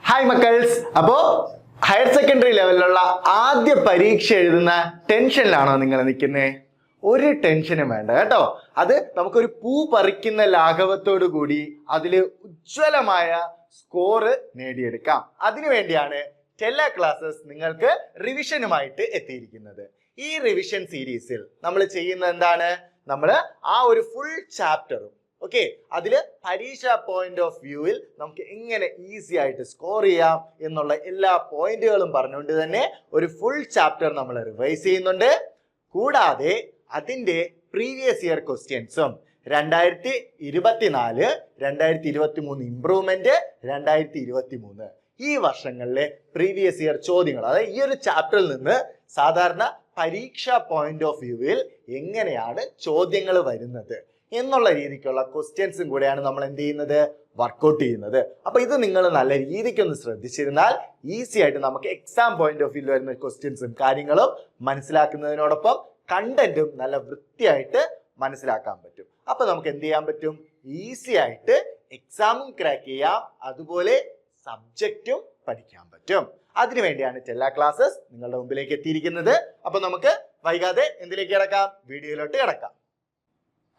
Hi മക്കൾസ്. അപ്പോൾ higher secondary ലെവലിലുള്ള ആദ്യ പരീക്ഷ എഴുതുന്ന ടെൻഷനിലാണോ നിങ്ങൾ നിൽക്കുന്നത്? ഒരു ടെൻഷനും വേണ്ട കേട്ടോ. അത് നമുക്കൊരു പൂ പറിക്കുന്ന ലാഘവത്തോടു കൂടി അതിൽ ഉജ്ജ്വലമായ സ്കോറ് നേടിയെടുക്കാം. അതിനുവേണ്ടിയാണ് ടെല്ല ക്ലാസ്സസ് നിങ്ങൾക്ക് റിവിഷനുമായിട്ട് എത്തിയിരിക്കുന്നത്. ഈ റിവിഷൻ സീരീസിൽ നമ്മൾ ചെയ്യുന്ന എന്താണ്? നമ്മൾ ആ ഒരു ഫുൾ ചാപ്റ്ററും അതില് പരീക്ഷ പോയിന്റ് ഓഫ് വ്യൂവിൽ നമുക്ക് എങ്ങനെ ഈസി ആയിട്ട് സ്കോർ ചെയ്യാം എന്നുള്ള എല്ലാ പോയിന്റുകളും പറഞ്ഞുകൊണ്ട് തന്നെ ഒരു ഫുൾ ചാപ്റ്റർ നമ്മൾ റിവൈസ് ചെയ്യുന്നുണ്ട്. കൂടാതെ അതിന്റെ പ്രീവിയസ് ഇയർ ക്വസ്റ്റ്യൻസും 2024, 2023 ഇംപ്രൂവ്മെന്റ്, 2023 ഈ വർഷങ്ങളിലെ പ്രീവിയസ് ഇയർ ചോദ്യങ്ങൾ, അതായത് ഈ ഒരു ചാപ്റ്ററിൽ നിന്ന് സാധാരണ പരീക്ഷ പോയിന്റ് ഓഫ് വ്യൂവിൽ എങ്ങനെയാണ് ചോദ്യങ്ങൾ വരുന്നത് എന്നുള്ള രീതിക്കുള്ള ക്വസ്റ്റ്യൻസും കൂടെയാണ് നമ്മൾ എന്ത് ചെയ്യുന്നത്, വർക്കൗട്ട് ചെയ്യുന്നത്. അപ്പൊ ഇത് നിങ്ങൾ നല്ല രീതിക്കൊന്ന് ശ്രദ്ധിച്ചിരുന്നാൽ ഈസി ആയിട്ട് നമുക്ക് എക്സാം പോയിന്റ് ഓഫ് വ്യൂവിൽ വരുന്ന ക്വസ്റ്റ്യൻസും കാര്യങ്ങളും മനസ്സിലാക്കുന്നതിനോടൊപ്പം കണ്ടന്റും നല്ല വൃത്തിയായിട്ട് മനസ്സിലാക്കാൻ പറ്റും. അപ്പൊ നമുക്ക് എന്ത് ചെയ്യാൻ പറ്റും? ഈസി ആയിട്ട് എക്സാമും ക്രാക്ക് ചെയ്യാം, അതുപോലെ സബ്ജക്റ്റും പഠിക്കാൻ പറ്റും. അതിനുവേണ്ടിയാണ് ടെല്ല ക്ലാസ്സസ് നിങ്ങളുടെ മുമ്പിലേക്ക് എത്തിയിരിക്കുന്നത്. അപ്പൊ നമുക്ക് വൈകാതെ എന്തിലേക്ക് കിടക്കാം? വീഡിയോയിലോട്ട് കിടക്കാം.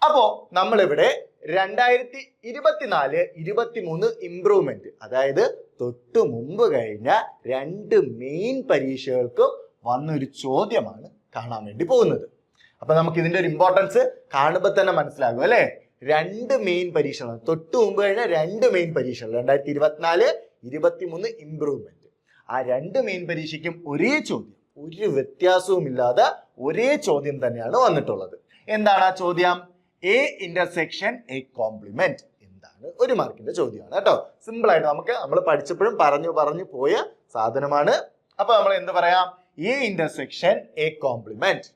അപ്പോ നമ്മളിവിടെ 2024-23 ഇംപ്രൂവ്മെന്റ്, അതായത് തൊട്ടു മുമ്പ് കഴിഞ്ഞ 2 മെയിൻ പരീക്ഷകൾക്കും വന്നൊരു ചോദ്യമാണ് കാണാൻ വേണ്ടി പോകുന്നത്. അപ്പൊ നമുക്ക് ഇതിന്റെ ഒരു ഇമ്പോർട്ടൻസ് കാണുമ്പോൾ തന്നെ മനസ്സിലാകും അല്ലെ. 2 മെയിൻ പരീക്ഷകൾ, തൊട്ടു മുമ്പ് കഴിഞ്ഞ 2 മെയിൻ പരീക്ഷകൾ, 2024-23 ഇംപ്രൂവ്മെന്റ്. ആ 2 മെയിൻ പരീക്ഷയ്ക്കും ഒരേ ചോദ്യം, ഒരു വ്യത്യാസവും ഇല്ലാതെ ഒരേ ചോദ്യം തന്നെയാണ് വന്നിട്ടുള്ളത്. എന്താണ് ആ ചോദ്യം? A intersection A complement. എന്താണ്? 1 മാർക്കിന്റെ ചോദ്യമാണ് കേട്ടോ. സിമ്പിൾ ആയിട്ട് നമ്മൾ പഠിച്ചപ്പോഴും പറഞ്ഞു പോയ സാധനമാണ്. അപ്പൊ നമ്മൾ എന്ത് പറയാം? A intersection A complement.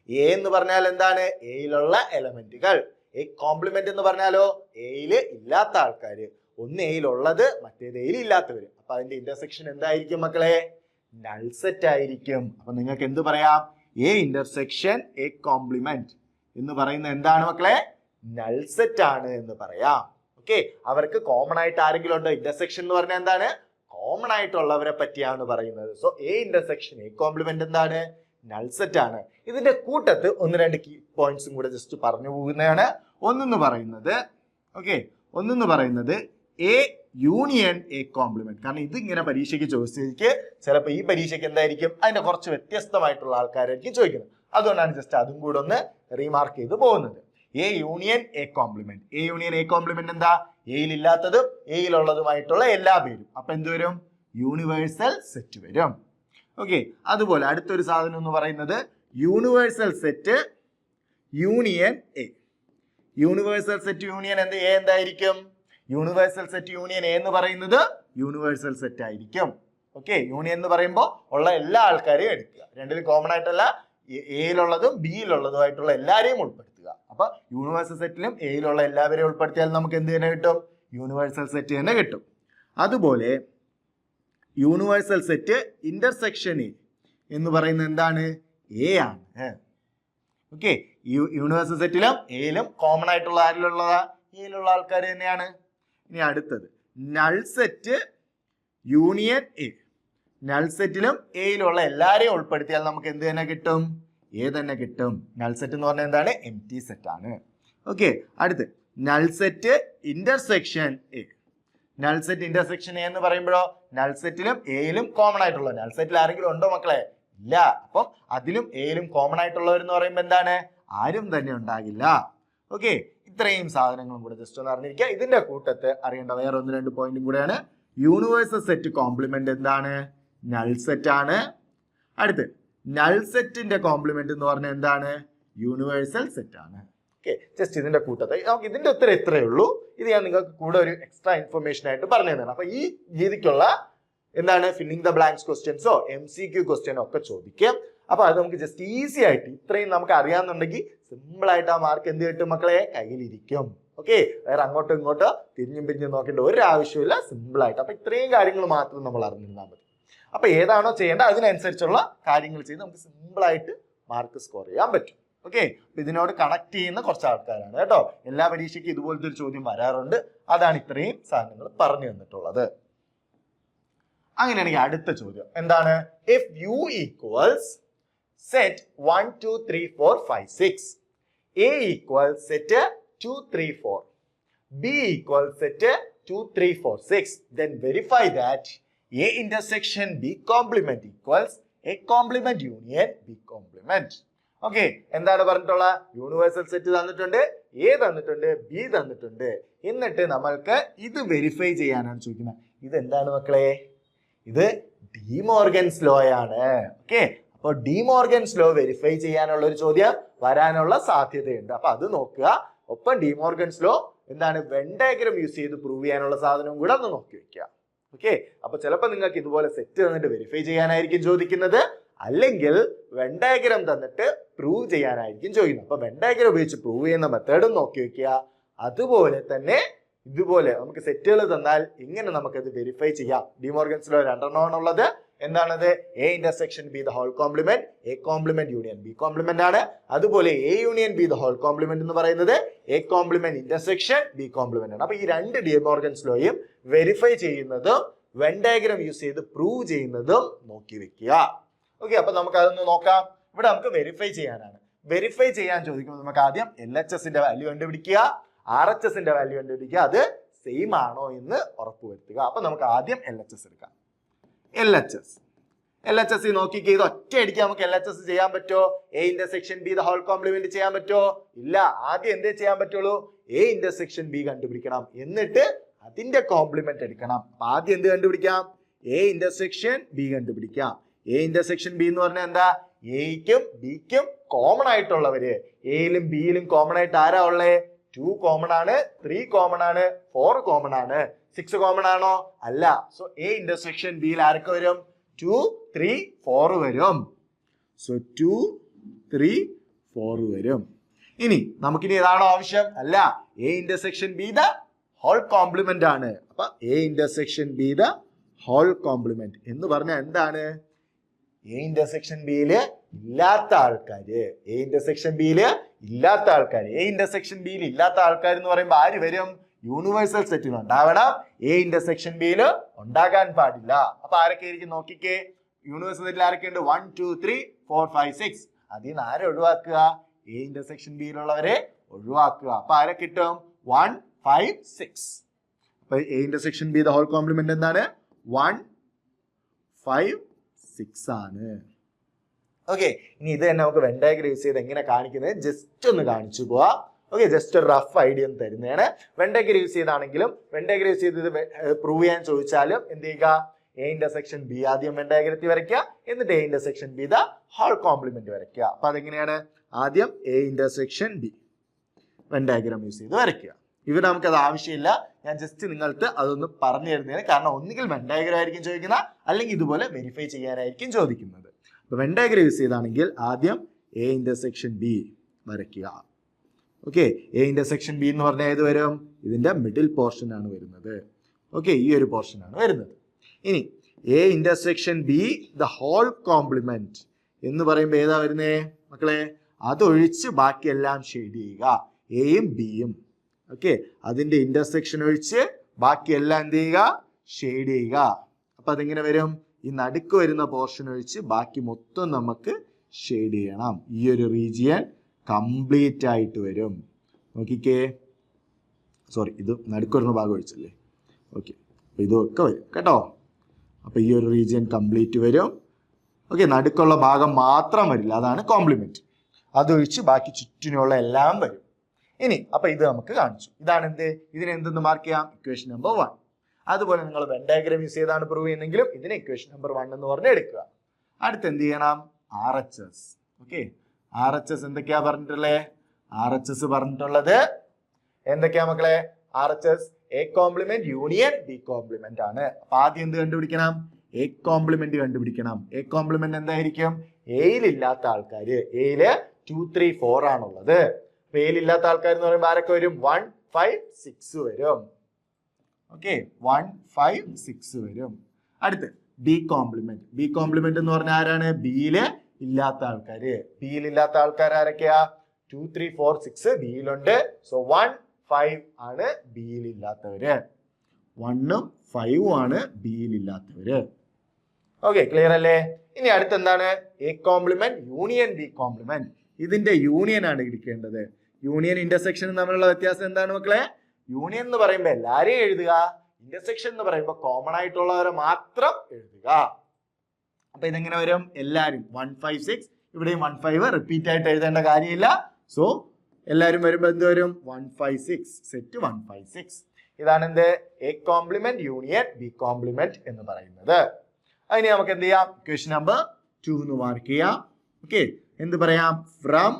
A എന്ന് പറഞ്ഞാൽ എന്താണ്? എയിലുള്ള എലമെന്റുകൾ. എ കോംപ്ലിമെന്റ് എന്ന് പറഞ്ഞാലോ എയിൽ ഇല്ലാത്ത ആൾക്കാര്. ഒന്ന് എയിലുള്ളത്, മറ്റേത് എയിൽ ഇല്ലാത്തവര്. അപ്പൊ അതിന്റെ ഇന്റർസെക്ഷൻ എന്തായിരിക്കും മക്കളെ? നൾ സെറ്റ് ആയിരിക്കും. അപ്പൊ നിങ്ങൾക്ക് എന്ത് പറയാം? എ ഇന്റർസെക്ഷൻ എ കോംപ്ലിമെന്റ് എന്ന് പറയുന്ന എന്താണ് മക്കളെ? നൾ സെറ്റ് ആണ് എന്ന് പറയാം. അവർക്ക് കോമൺ ആയിട്ട് ആരെങ്കിലും ഉണ്ടോ? ഇന്റർസെക്ഷൻ എന്ന് പറഞ്ഞാൽ എന്താണ്? കോമൺ ആയിട്ടുള്ളവരെ പറ്റിയാണ് പറയുന്നത്. So A intersection A complement എന്താണ്? നൾ സെറ്റ് ആണ്. ഇതിന്റെ കൂട്ടത്ത് 1-2 കീ പോയിന്റ്സും കൂടെ ജസ്റ്റ് പറഞ്ഞു പോകുന്നതാണ്. ഒന്നെന്ന് പറയുന്നത് എ യൂണിയൻ എ കോംപ്ലിമെന്റ്. കാരണം ഇത് ഇങ്ങനെ പരീക്ഷയ്ക്ക് ചോദിച്ചേക്ക് ചിലപ്പോൾ ഈ പരീക്ഷയ്ക്ക് എന്തായിരിക്കും, അതിന്റെ കുറച്ച് വ്യത്യസ്തമായിട്ടുള്ള ആൾക്കാരായിരിക്കും ചോദിക്കുന്നത്. അതുകൊണ്ടാണ് ജസ്റ്റ് അതും കൂടെ ഒന്ന് റീമാർക്ക് ചെയ്ത് പോകുന്നത്. A union A complement. A union A complement എന്താ? എയിൽ ഇല്ലാത്തതും എയിലുള്ളതുമായിട്ടുള്ള എല്ലാ പേരും. അപ്പൊ എന്ത് വരും? യൂണിവേഴ്സൽ സെറ്റ് വരും. അതുപോലെ അടുത്തൊരു സാധനം എന്ന് പറയുന്നത് universal set union A. Universal set union എന്തായിരിക്കും? യൂണിവേഴ്സൽ സെറ്റ് യൂണിയൻ എ എന്ന് പറയുന്നത് യൂണിവേഴ്സൽ സെറ്റ് ആയിരിക്കും. യൂണിയൻ എന്ന് പറയുമ്പോൾ ഉള്ള എല്ലാ ആൾക്കാരെയും എടുക്കുക. രണ്ടിലും കോമൺ ആയിട്ടല്ല, എയിലുള്ളതും ബിയിലുള്ളതുമായിട്ടുള്ള എല്ലാവരെയും ഉൾപ്പെടുത്തുക. അപ്പൊ യൂണിവേഴ്സൽ സെറ്റിലും എയിലുള്ള എല്ലാവരെയും ഉൾപ്പെടുത്തിയാൽ നമുക്ക് എന്ത് തന്നെ കിട്ടും? യൂണിവേഴ്സൽ സെറ്റ് തന്നെ കിട്ടും. അതുപോലെ യൂണിവേഴ്സൽ സെറ്റ് ഇന്റർസെക്ഷൻ എ എന്ന് പറയുന്നത് എന്താണ്? എ ആണ്. യൂണിവേഴ്സൽ സെറ്റിലും എയിലും കോമൺ ആയിട്ടുള്ള ആരിലുള്ളതാ? എയിലുള്ള ആൾക്കാർ തന്നെയാണ്. ഇനി അടുത്തത് null set union A. Null സെറ്റിലും എയിലുള്ള എല്ലാരെയും ഉൾപ്പെടുത്തിയാൽ നമുക്ക് എന്ത് തന്നെ കിട്ടും? എ തന്നെ കിട്ടും. നൾ സെറ്റ് എന്ന് പറഞ്ഞാൽ എന്താണ്? എം ടി സെറ്റ് ആണ്. അടുത്ത് null set intersection A. Null set intersection A എന്ന് പറയുമ്പോഴോ നൾ സെറ്റിലും എയിലും കോമൺ ആയിട്ടുള്ള, നൾ സെറ്റിൽ ആരെങ്കിലും ഉണ്ടോ മക്കളെ? ഇല്ല. അപ്പം അതിലും എയിലും കോമൺ ആയിട്ടുള്ളവർ എന്ന് പറയുമ്പോൾ എന്താണ്? ആരും തന്നെ ഉണ്ടാകില്ല. ഇത്രയും സാധനങ്ങളും കൂടെ ജസ്റ്റ് ഒന്ന് അറിഞ്ഞിരിക്കുക. ഇതിന്റെ കൂട്ടത്ത് അറിയേണ്ട വേറെ 1-2 പോയിന്റും കൂടെയാണ്. യൂണിവേഴ്സൽ സെറ്റ് കോംപ്ലിമെന്റ് എന്താണ്? നൾ സെറ്റ് ആണ്. അടുത്ത് നൾ സെറ്റിന്റെ കോംപ്ലിമെന്റ് എന്ന് പറഞ്ഞാൽ എന്താണ്? യൂണിവേഴ്സൽ സെറ്റ് ആണ്. ജസ്റ്റ് ഇതിന്റെ കൂട്ടത്തെ നമുക്ക് ഇതിന്റെ ഉത്തരം ഇത്രയേ ഉള്ളൂ. ഇത് ഞാൻ നിങ്ങൾക്ക് കൂടെ ഒരു എക്സ്ട്രാ ഇൻഫർമേഷൻ ആയിട്ട് പറഞ്ഞു തന്നതാണ്. അപ്പൊ ഈ രീതിക്കുള്ള എന്താണ് ഫില്ലിംഗ് ദ ബ്ലാങ്ക്സ് ക്വസ്റ്റ്യൻസോ MCQ ക്വസ്റ്റ്യനോ ഒക്കെ ചോദിക്കാം. അപ്പൊ അത് നമുക്ക് ജസ്റ്റ് ഈസി ആയിട്ട് ഇത്രയും നമുക്ക് അറിയാന്നുണ്ടെങ്കിൽ സിമ്പിൾ ആയിട്ട് ആ മാർക്ക് എന്ത് കിട്ടും മക്കളെ? കയ്യിലിരിക്കും. വേറെ അങ്ങോട്ടോ ഇങ്ങോട്ടോ തിരിഞ്ഞും പിരിഞ്ഞും നോക്കേണ്ട ഒരു ആവശ്യമില്ല, സിമ്പിൾ ആയിട്ട്. അപ്പൊ ഇത്രയും കാര്യങ്ങൾ മാത്രം നമ്മൾ അറിഞ്ഞിരുന്നാൽ മതി. അപ്പൊ ഏതാണോ ചെയ്യേണ്ടത് അതിനനുസരിച്ചുള്ള കാര്യങ്ങൾ ചെയ്ത് നമുക്ക് സിമ്പിൾ ആയിട്ട് മാർക്ക് സ്കോർ ചെയ്യാൻ പറ്റും. അപ്പൊ ഇതിനോട് കണക്ട് ചെയ്യുന്ന കുറച്ച് ആൾക്കാരാണ് കേട്ടോ. എല്ലാ പരീക്ഷയ്ക്കും ഇതുപോലത്തെ ഒരു ചോദ്യം വരാറുണ്ട്. അതാണ് ഇത്രയും സാധനങ്ങൾ പറഞ്ഞു തന്നിട്ടുള്ളത്. അങ്ങനെയാണെങ്കിൽ അടുത്ത ചോദ്യം എന്താണ്? If you equals set 1 2 3 4 5 6, A equals set 2 3 4, B equals set 2 3 4 6, then verify that A intersection B complement equals A complement union B complement. Okay, എന്താണ് പറഞ്ഞിട്ടുള്ള? യൂണിവേഴ്സൽ സെറ്റ് തന്നിട്ടുണ്ട്, എ തന്നിട്ടുണ്ട്, ബി തന്നിട്ടുണ്ട്. എന്നിട്ട് നമ്മൾക്ക് ഇത് വെരിഫൈ ചെയ്യാനാണ് ചോദിക്കുന്നത്. ഇത് എന്താണ് മക്കളെ? ഇത് ഡി മോർഗൻസ് ലോ ആണ്. ഓക്കെ, അപ്പോൾ ഡി മോർഗൻസ് ലോ വെരിഫൈ ചെയ്യാനുള്ള ഒരു ചോദ്യം വരാനുള്ള സാധ്യതയുണ്ട്. അപ്പൊ അത് നോക്കുക. ഒപ്പം ഡി മോർഗൻസ് ലോ എന്താണ് വെൻ ഡയഗ്രം യൂസ് ചെയ്ത് പ്രൂവ് ചെയ്യാനുള്ള സാധനവും കൂടെ ഒന്ന് നോക്കി വെക്കുക. ഓക്കെ, അപ്പൊ ചിലപ്പോൾ നിങ്ങൾക്ക് ഇതുപോലെ സെറ്റ് തന്നിട്ട് വെരിഫൈ ചെയ്യാനായിരിക്കും ചോദിക്കുന്നത്, അല്ലെങ്കിൽ വെൻ ഡയഗ്രം തന്നിട്ട് പ്രൂവ് ചെയ്യാനായിരിക്കും ചോദിക്കുന്നത്. അപ്പൊ വെൻ ഡയഗ്രം ഉപയോഗിച്ച് പ്രൂവ് ചെയ്യുന്ന മെത്തേഡും നോക്കി വെക്കുക. അതുപോലെ തന്നെ ഇതുപോലെ നമുക്ക് സെറ്റുകൾ തന്നാൽ ഇങ്ങനെ നമുക്കത് വെരിഫൈ ചെയ്യാം. ഡിമോർഗൻസ് ലോ രണ്ടെണ്ണമാണുള്ളത്. എന്താണത്? A intersection B the whole complement, A complement union B complement ആണ്. അതുപോലെ A union B the whole complement എന്ന് പറയുന്നത് A complement intersection B complement ആണ്. അപ്പൊ ഈ രണ്ട് ഡിമോർഗൻസ് ലോയും വെരിഫൈ ചെയ്യുന്നതും വെൻ ഡയഗ്രം യൂസ് ചെയ്ത് പ്രൂവ് ചെയ്യുന്നതും നോക്കി വെക്കുക. ഓക്കെ, അപ്പൊ നമുക്ക് അതൊന്ന് നോക്കാം. ഇവിടെ നമുക്ക് വെരിഫൈ ചെയ്യാനാണ്. വെരിഫൈ ചെയ്യാൻ ചോദിക്കുമ്പോൾ നമുക്ക് ആദ്യം LHSന്റെ വാല്യൂ കണ്ടുപിടിക്കുക, RHS ന്റെ വാല്യൂ കണ്ടുപിടിക്കുക. അത് സെയിം ആണോ എന്ന് ഉറപ്പുവരുത്തുക. അപ്പൊ നമുക്ക് ആദ്യം LHS എടുക്കാം. LHS നോക്കിക്കേ, ഇത് ഒറ്റയടിക്ക് നമുക്ക് LHS ചെയ്യാൻ പറ്റുമോ? A intersection B the whole complement ചെയ്യാൻ പറ്റുമോ? ഇല്ല. ആദ്യം എന്തേ ചെയ്യാൻ പറ്റുള്ളൂ? എ ഇന്റർസെക്ഷൻ ബി കണ്ടുപിടിക്കണം, എന്നിട്ട് അതിന്റെ കോംപ്ലിമെന്റ് എടുക്കണം. ആദ്യം എന്ത് കണ്ടുപിടിക്കാം? എ ഇന്റർസെക്ഷൻ ബി കണ്ടുപിടിക്കാം. എ ഇന്റർസെക്ഷൻ ബി എന്ന് പറഞ്ഞാൽ എന്താ? എയ്ക്കും ബിക്കും കോമൺ ആയിട്ടുള്ളവര്. എയിലും ബിയിലും കോമൺ ആയിട്ട് ആരാ ഉള്ളേ? 2 കോമൺ ആണ്, 3 കോമൺ ആണ്, 4 കോമൺ ആണ്. 6 കോമൺ ആണോ? അല്ല. സോ എ ഇന്റർസെക്ഷൻ ബിയിൽ ആരൊക്കെ വരും? 2 3 4 വരും. സോ 2 3 4 വരും. ഇനി നമുക്കിനി ഏതാണോ ആവശ്യം? അല്ല, A intersection B the whole complement ആണ്. അപ്പൊ A intersection B the whole complement എന്ന് പറഞ്ഞാൽ എന്താണ്? എ ഇന്റർസെക്ഷൻ ബിയില് ഇല്ലാത്ത ആൾക്കാര്, എ ഇന്റർസെക്ഷൻ ബിയില് ഇല്ലാത്ത ആൾക്കാർ. എ ഇന്റർസെക്ഷൻ ബിയിൽ ഇല്ലാത്ത ആൾക്കാർ എന്ന് പറയുമ്പോൾ ആര് വരും? യൂണിവേഴ്സൽ സെറ്റിൽ ഉണ്ടാവണം, എ ഇന്റർസെക്ഷൻ ബിയിൽ ഉണ്ടാകാൻ പാടില്ല. അപ്പൊ ആരൊക്കെ ആയിരിക്കും? നോക്കിക്കേ, യൂണിവേഴ്സൽ സെറ്റിൽ ആരൊക്കെ ഉണ്ട്? 1 2 3 4 5 6. അതിൽ നിന്ന് ആരെ ഒഴിവാക്കുക? എ ഇന്റർസെക്ഷൻ ബിയിലുള്ളവരെ ഒഴിവാക്കുക. അപ്പൊ ആരെ കിട്ടും? 1 5 6. അപ്പൊ A intersection B the whole complement എന്താണ്? 1 5 6 ആണ്. ഓക്കെ, ഇനി ഇത് തന്നെ നമുക്ക് വെൻ ഡയഗ്രം യൂസ് ചെയ്ത് എങ്ങനെ കാണിക്കുന്നത് ജസ്റ്റ് ഒന്ന് കാണിച്ചു പോവാ. ഓക്കെ, ജസ്റ്റ് ഒരു റഫ് ഐഡിയ ഒന്ന് തരുന്നതാണ്. വെൻ ഡയഗ്രം യൂസ് ചെയ്താണെങ്കിലും വെൻ ഡയഗ്രം യൂസ് ചെയ്ത് ഇത് പ്രൂവ് ചെയ്യാൻ ചോദിച്ചാലും എന്ത് ചെയ്യുക? എ ഇന്റർസെക്ഷൻ ബി ആദ്യം വെൻ ഡയഗ്രത്തിൽ വരയ്ക്കുക, എന്നിട്ട് A intersection B the whole complement വരയ്ക്കുക. അപ്പൊ അതെങ്ങനെയാണ്? ആദ്യം A intersection B Venn diagram use ചെയ്ത് വരയ്ക്കുക. ഇവിടെ നമുക്കത് ആവശ്യമില്ല, ഞാൻ ജസ്റ്റ് നിങ്ങൾക്ക് അതൊന്ന് പറഞ്ഞു തരുന്നതിന്. കാരണം ഒന്നുകിൽ വെൻ ഡയഗ്രം ആയിരിക്കും ചോദിക്കുന്ന, അല്ലെങ്കിൽ ഇതുപോലെ വെരിഫൈ ചെയ്യാനായിരിക്കും ചോദിക്കുന്നത്. അപ്പൊ വെൻ ഡയഗ്രം യൂസ് ചെയ്താണെങ്കിൽ ആദ്യം എ ഇന്റർസെക്ഷൻ ബി വരയ്ക്കുക. ഓക്കെ, എ ഇന്റർസെക്ഷൻ ബി എന്ന് പറഞ്ഞാൽ ഏത് വരും? ഇതിന്റെ മിഡിൽ പോർഷൻ ആണ് വരുന്നത്. ഓക്കെ, ഈ ഒരു പോർഷൻ ആണ് വരുന്നത്. ഇനി A intersection B the whole complement എന്ന് പറയുമ്പോൾ ഏതാ വരുന്നേ മക്കളെ? അതൊഴിച്ച് ബാക്കിയെല്ലാം ഷെയ്ഡ് ചെയ്യുക. എയും ബിയും. ഓക്കെ, അതിന്റെ ഇന്റർസെക്ഷൻ ഒഴിച്ച് ബാക്കിയെല്ലാം എന്ത് ചെയ്യുക? ഷെയ്ഡ് ചെയ്യുക. അപ്പൊ അതെങ്ങനെ വരും? ഈ നടുക്ക് വരുന്ന പോർഷൻ ഒഴിച്ച് ബാക്കി മൊത്തം നമുക്ക് ഷെയ്ഡ് ചെയ്യണം. ഈ ഒരു റീജിയൻ കംപ്ലീറ്റ് ആയിട്ട് വരും. നോക്കിക്കേ, സോറി, ഇത് നടുക്ക് വരുന്ന ഭാഗം ഒഴിച്ചല്ലേ. ഓക്കെ, അപ്പൊ ഇതൊക്കെ വരും കേട്ടോ. അപ്പൊ ഈ ഒരു റീജിയൻ കംപ്ലീറ്റ് വരും. ഓക്കെ, നടുക്കുള്ള ഭാഗം മാത്രം വരില്ല, അതാണ് കോംപ്ലിമെന്റ്. അതൊഴിച്ച് ബാക്കി ചുറ്റിനുള്ള എല്ലാം വരും. ഇനി അപ്പൊ ഇത് നമുക്ക് കാണിച്ചു. ഇതാണ് എന്ത്? ഇതിനെ എന്തെന്ന് മാർക്ക് ചെയ്യാം? Equation number 1. അതുപോലെ നിങ്ങൾ വെൻ ഡയഗ്രം യൂസ് ചെയ്താണ് പ്രൂവ് ചെയ്യുന്നെങ്കിലും ഇതിനെ ഇക്വേഷൻ നമ്പർ 1 എന്ന് പറഞ്ഞ് എടുക്കുക. അടുത്ത് എന്ത് ചെയ്യണം? RHS. ഓക്കെ, RHS എന്തൊക്കെയാ പറഞ്ഞിട്ടുള്ളേ? RHS പറഞ്ഞിട്ടുള്ളത് എന്തൊക്കെയാ മക്കളെ? RHS A complement union B complement ആണ്. അപ്പൊ ആദ്യം എന്ത് കണ്ടുപിടിക്കണം? എ കോംപ്ലിമെന്റ് കണ്ടുപിടിക്കണം. എ കോംപ്ലിമെന്റ് എന്തായിരിക്കും? എയിൽ ഇല്ലാത്ത ആൾക്കാര്. എയില് 2 3 4 ആണുള്ളത്. എയിൽ ഇല്ലാത്ത ആൾക്കാർ എന്ന് പറയുമ്പോൾ ആരൊക്കെ വരും? 1 5 6 വരും. ഓക്കെ, 1 5 6 വരും. അടുത്ത് ബി കോംപ്ലിമെന്റ്. ബി കോംപ്ലിമെന്റ് എന്ന് പറഞ്ഞാൽ ആരാണ്? ബിയില് ഇല്ലാത്ത ആൾക്കാര്. ബിയിൽ ഇല്ലാത്ത ആൾക്കാർ ആരൊക്കെയാ? 2 3 4 6 ബിയിലുണ്ട്. സോ 1 5 ആണ് ബിയിൽ ഇല്ലാത്തവര്. 1ഉം 5ഉം ആണ് ബിയിൽ ഇല്ലാത്തവര്. ഓക്കെ, ക്ലിയർ അല്ലേ? ഇനി അടുത്ത് എന്താണ്? A complement union B complement. ഇതിന്റെ യൂണിയൻ ആണ് എടുക്കേണ്ടത്. യൂണിയൻ ഇന്റർസെക്ഷനും തമ്മിലുള്ള വ്യത്യാസം എന്താണ് മക്കളെ? യൂണിയൻ എന്ന് പറയുമ്പോൾ എല്ലാരെയും എഴുതുക, ഇന്റർസെക്ഷൻ എന്ന് പറയുമ്പോൾ കോമൺ ആയിട്ടുള്ളവരെ മാത്രം എഴുതുക. അപ്പൊ ഇതെങ്ങനെ വരും? എല്ലാരും 156, ഇവിടെയും 15 റിപ്പീറ്റ് ആയിട്ട് എഴുതേണ്ട കാര്യമില്ല. സോ എല്ലാരും വരുമ്പോൾ എന്ത് വരും? 156, സെറ്റ് 156. ഇതാണ് എന്ത്? A complement union B complement എന്ന് പറയുന്നത്. അതിന് നമുക്ക് എന്ത് ചെയ്യാം? ഇക്വേഷൻ നമ്പർ 2 എന്ന് മാർക്ക് ചെയ്യാം. ഓക്കെ, എന്ത് പറയാം? ഫ്രം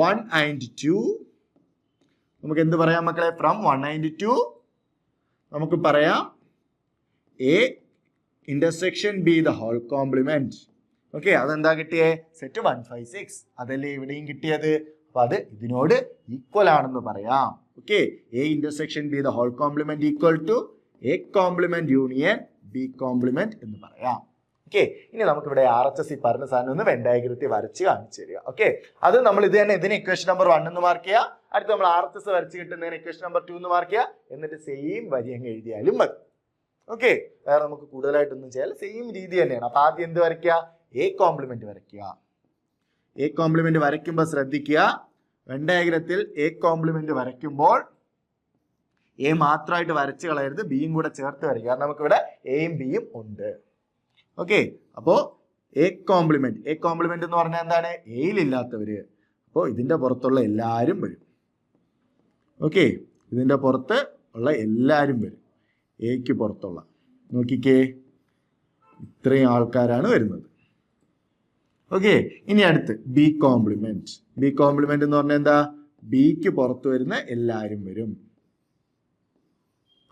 1 and 2 നമുക്ക് എന്ത് പറയാം മക്കളെ? ഫ്രം 1 and 2 നമുക്ക് പറയാം A intersection B the whole complement. Okay, അതെന്താ കിട്ടിയേ? സെറ്റ് 156. അതല്ലേ ഇവിടെയും കിട്ടിയത്. അപ്പൊ അത് ഇതിനോട് ഈക്വൽ ആണെന്ന് പറയാം. Okay, A intersection B the whole complement equal to A complement union B complement എന്ന് പറയാം. ഓക്കെ, ഇനി നമുക്ക് ഇവിടെ RHS പറഞ്ഞ സാധനം ഒന്ന് വെൻ ഡയഗ്രത്തിൽ വരച്ച് കാണിച്ചു തരിക. ഓക്കെ, അത് നമ്മൾ ഇത് തന്നെ ഇതിന് ഇക്വേഷൻ നമ്പർ 1 എന്ന് മാർക്ക് ചെയ്യുക. അടുത്ത് നമ്മൾ RHS വരച്ച് കിട്ടുന്നതിന് ഇക്വേഷൻ നമ്പർ 2 എന്ന് മാർക്ക് ചെയ്യുക. എന്നിട്ട് സെയിം വരി അങ്ങ് എഴുതിയാലും മതി. ഓക്കെ, വേറെ നമുക്ക് കൂടുതലായിട്ടൊന്നും ചെയ്യാൻ സെയിം രീതി തന്നെയാണ്. അപ്പൊ ആദ്യം എന്ത് വരയ്ക്കുക? എ കോംപ്ലിമെന്റ് വരയ്ക്കുക. എ കോംപ്ലിമെന്റ് വരയ്ക്കുമ്പോൾ ശ്രദ്ധിക്കുക, വെൻ ഡയഗ്രത്തിൽ എ കോംപ്ലിമെന്റ് വരയ്ക്കുമ്പോൾ എ മാത്രമായിട്ട് വരച്ച് കളയരുത്, ബിയും കൂടെ ചേർത്ത് വരയ്ക്കുക. കാരണം നമുക്ക് ഇവിടെ എയും ബിയും ഉണ്ട്. ഓക്കെ, അപ്പോ എ കോംപ്ലിമെന്റ് എന്ന് പറഞ്ഞാൽ എന്താണ്? എയിലില്ലാത്തവര്. അപ്പോൾ ഇതിന്റെ പുറത്തുള്ള എല്ലാവരും വരും. ഓക്കെ, ഇതിന്റെ പുറത്ത് ഉള്ള എല്ലാവരും വരും. എക്ക് പുറത്തുള്ള നോക്കിക്കേ, ഇത്രയും ആൾക്കാരാണ് വരുന്നത്. ഓക്കെ, ഇനി അടുത്ത് ബി കോംപ്ലിമെന്റ്. ബി കോംപ്ലിമെന്റ് എന്ന് പറഞ്ഞാൽ എന്താ? ബിക്ക് പുറത്ത് വരുന്ന എല്ലാവരും വരും.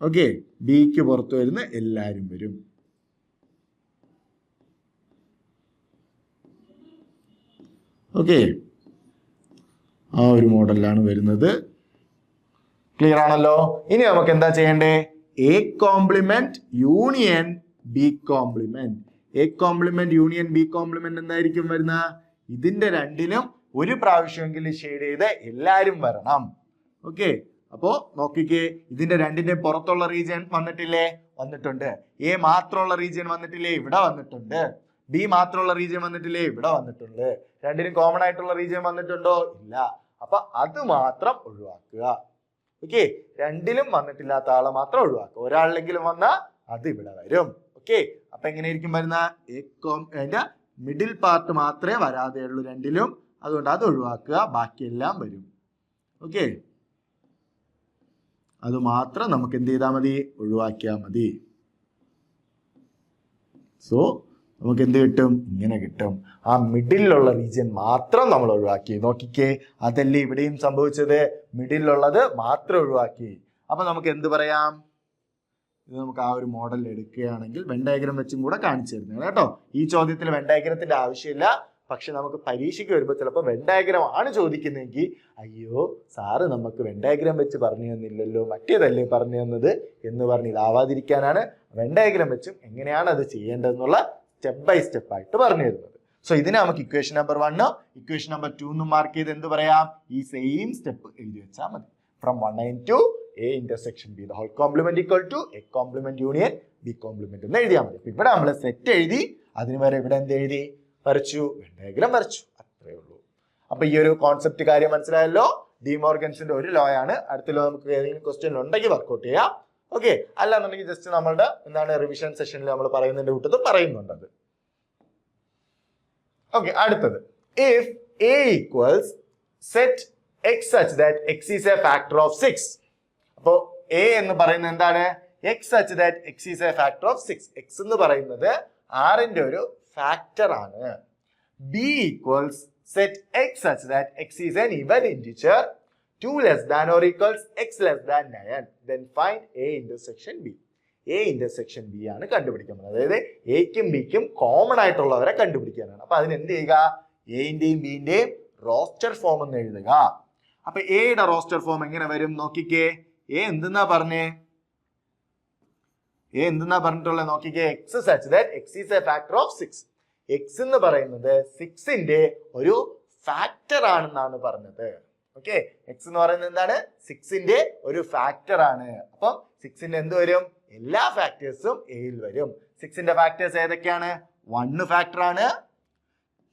ഓക്കെ, ബിക്ക് പുറത്ത് വരുന്ന എല്ലാവരും വരും. ഓക്കെ, ആ ഒരു മോഡലിലാണ് വരുന്നത്. ക്ലിയർ ആണല്ലോ? ഇനി നമുക്ക് എന്താ ചെയ്യണ്ടേ? A complement union B complement. A complement union B complement എന്തായിരിക്കും വരുന്ന? ഇതിന്റെ രണ്ടിലും ഒരു പ്രാവശ്യമെങ്കിലും ഷെയ്ഡ് ചെയ്ത് എല്ലാരും വരണം. ഓക്കെ, അപ്പോ നോക്കിക്കേ, ഇതിന്റെ രണ്ടിന്റെ പുറത്തുള്ള റീജിയൻ വന്നിട്ടില്ലേ? വന്നിട്ടുണ്ട്. എ മാത്രമുള്ള റീജിയൻ വന്നിട്ടില്ലേ? ഇവിടെ വന്നിട്ടുണ്ട്. ബി മാത്രമുള്ള റീജിയൻ വന്നിട്ടില്ലേ? ഇവിടെ വന്നിട്ടുണ്ട്. രണ്ടിനും കോമൺ ആയിട്ടുള്ള റീജിയൻ വന്നിട്ടുണ്ടോ? ഇല്ല. അപ്പൊ അത് മാത്രം ഒഴിവാക്കുക. ഓക്കെ, രണ്ടിലും വന്നിട്ടില്ലാത്ത ആളെ മാത്രം ഒഴിവാക്കുക. ഒരാളിലെങ്കിലും വന്നാൽ അത് ഇവിടെ വരും. ഓക്കെ, അപ്പൊ എങ്ങനെയായിരിക്കും വരുന്ന? അതിന്റെ മിഡിൽ പാർട്ട് മാത്രമേ വരാതെയുള്ളൂ രണ്ടിലും. അതുകൊണ്ട് അത് ഒഴിവാക്കുക, ബാക്കിയെല്ലാം വരും. ഓക്കെ, അത് മാത്രം നമുക്ക് എന്ത് ചെയ്താൽ മതി? ഒഴിവാക്കിയാൽ മതി. സോ നമുക്ക് എന്ത് കിട്ടും? ഇങ്ങനെ കിട്ടും. ആ മിഡിലുള്ള റീജിയൻ മാത്രം നമ്മൾ ഒഴിവാക്കി. നോക്കിക്കേ, അതല്ലേ ഇവിടെയും സംഭവിച്ചത്? മിഡിലുള്ളത് മാത്രം ഒഴിവാക്കി. അപ്പൊ നമുക്ക് എന്ത് പറയാം? ഇത് നമുക്ക് ആ ഒരു മോഡൽ എടുക്കുകയാണെങ്കിൽ വെൻ ഡയഗ്രം വെച്ചും കൂടെ കാണിച്ചു തരുന്നത് കേട്ടോ. ഈ ചോദ്യത്തിൽ വെൻ ഡയഗ്രത്തിന്റെ ആവശ്യമില്ല. പക്ഷെ നമുക്ക് പരീക്ഷയ്ക്ക് വരുമ്പോൾ ചിലപ്പോൾ വെൻ ഡയഗ്രം ആണ് ചോദിക്കുന്നതെങ്കിൽ അയ്യോ സാറ് നമുക്ക് വെൻ ഡയഗ്രം വെച്ച് പറഞ്ഞു തന്നില്ലല്ലോ, മറ്റേതല്ലേ പറഞ്ഞു തന്നത് എന്ന് പറഞ്ഞ് ഇതാവാതിരിക്കാനാണ് വെൻ ഡയഗ്രം വെച്ചും എങ്ങനെയാണ് അത് ചെയ്യേണ്ടതെന്നുള്ള സ്റ്റെപ്പ് ബൈ സ്റ്റെപ്പ് ആയിട്ട് പറഞ്ഞു തരുന്നത്. സോ ഇതിനെ നമുക്ക് ഇക്വേഷൻ നമ്പർ 1 ഇക്വേഷൻ നമ്പർ 2 എന്ന് മാർക്ക് ചെയ്ത് എന്ത് പറയാം? ഈ സെയിം സ്റ്റെപ്പ് എഴുതി വെച്ചാൽ മതി. From 1 and 2 A intersection B the whole complement equal to A complement union B complement എന്ന് എഴുതിയാൽ മതി. അപ്പൊ ഇവിടെ നമ്മൾ സെറ്റ് എഴുതി, അതിന് വരെ ഇവിടെ എന്ത് എഴുതി? വരച്ചു, വെൻ ഡയഗ്രം വരച്ചു. അത്രേ ഉള്ളൂ. അപ്പൊ ഈ ഒരു കോൺസെപ്റ്റ് കാര്യം മനസ്സിലായല്ലോ. ഡി മോർഗൻസിന്റെ ഒരു ലോ ആണ്. അടുത്ത ലോ നമുക്ക് ഏതെങ്കിലും ക്വസ്റ്റ്യൻ ഉണ്ടെങ്കിൽ വർക്ക്ഔട്ട് ചെയ്യാം. ഓക്കെ, അല്ലാന്നുണ്ടെങ്കിൽ ജസ്റ്റ് നമ്മളുടെ എന്താണ് റിവിഷൻ സെഷനിൽ നമ്മൾ പറയുന്നതിന്റെ കൂട്ടത്തിൽ പറയുന്നുണ്ട് അത്. ഓക്കെ, അടുത്തത് if A equals set X such that X is A factor of 6. അപ്പോ എ എന്ന് പറയുന്നത് എന്താണ്? X such that X is A factor of 6. X എന്ന് പറയുന്നത് ആറിന്റെ ഒരു ഫാക്ടർ ആണ്. B equals set X such that X is N even integer 2 less than or equals x less than 9, then find a intersection b. a intersection b ആണ് കണ്ടുപിടിക്കുന്നത്. അതായത് എക്കും ബിക്കും common ആയിട്ടുള്ളവരെ കണ്ടുപിടിക്കാനാണ്. അപ്പൊ അതിന് എന്ത് ചെയ്യുക? എന്റെയും ബിന്റെയും റോസ്റ്റർ ഫോം എന്ന് എഴുതുക. അപ്പൊ എയുടെ റോസ്റ്റർ ഫോം എങ്ങനെ വരും? നോക്കിക്കേ, എ എന്തെന്നാ പറഞ്ഞിട്ടുള്ളത്? നോക്കിക്കേ, X such that X is A factor of 6. X എന്ന് പറയുന്നത് 6ന്റെ ഒരു ഫാക്ടർ ആണെന്നാണ് പറഞ്ഞത്. ഓക്കെ, എക്സ് എന്ന് പറയുന്നത് എന്താണ്? 6ന്റെ ഒരു ഫാക്ടർ ആണ്. അപ്പം 6ന്റെ എന്ത് വരും? എല്ലാ ഫാക്ടേഴ്സും എയിൽ വരും. 6ന്റെ ഫാക്ടേഴ്സ് ഏതൊക്കെയാണ്? 1 ഫാക്ടർ ആണ്,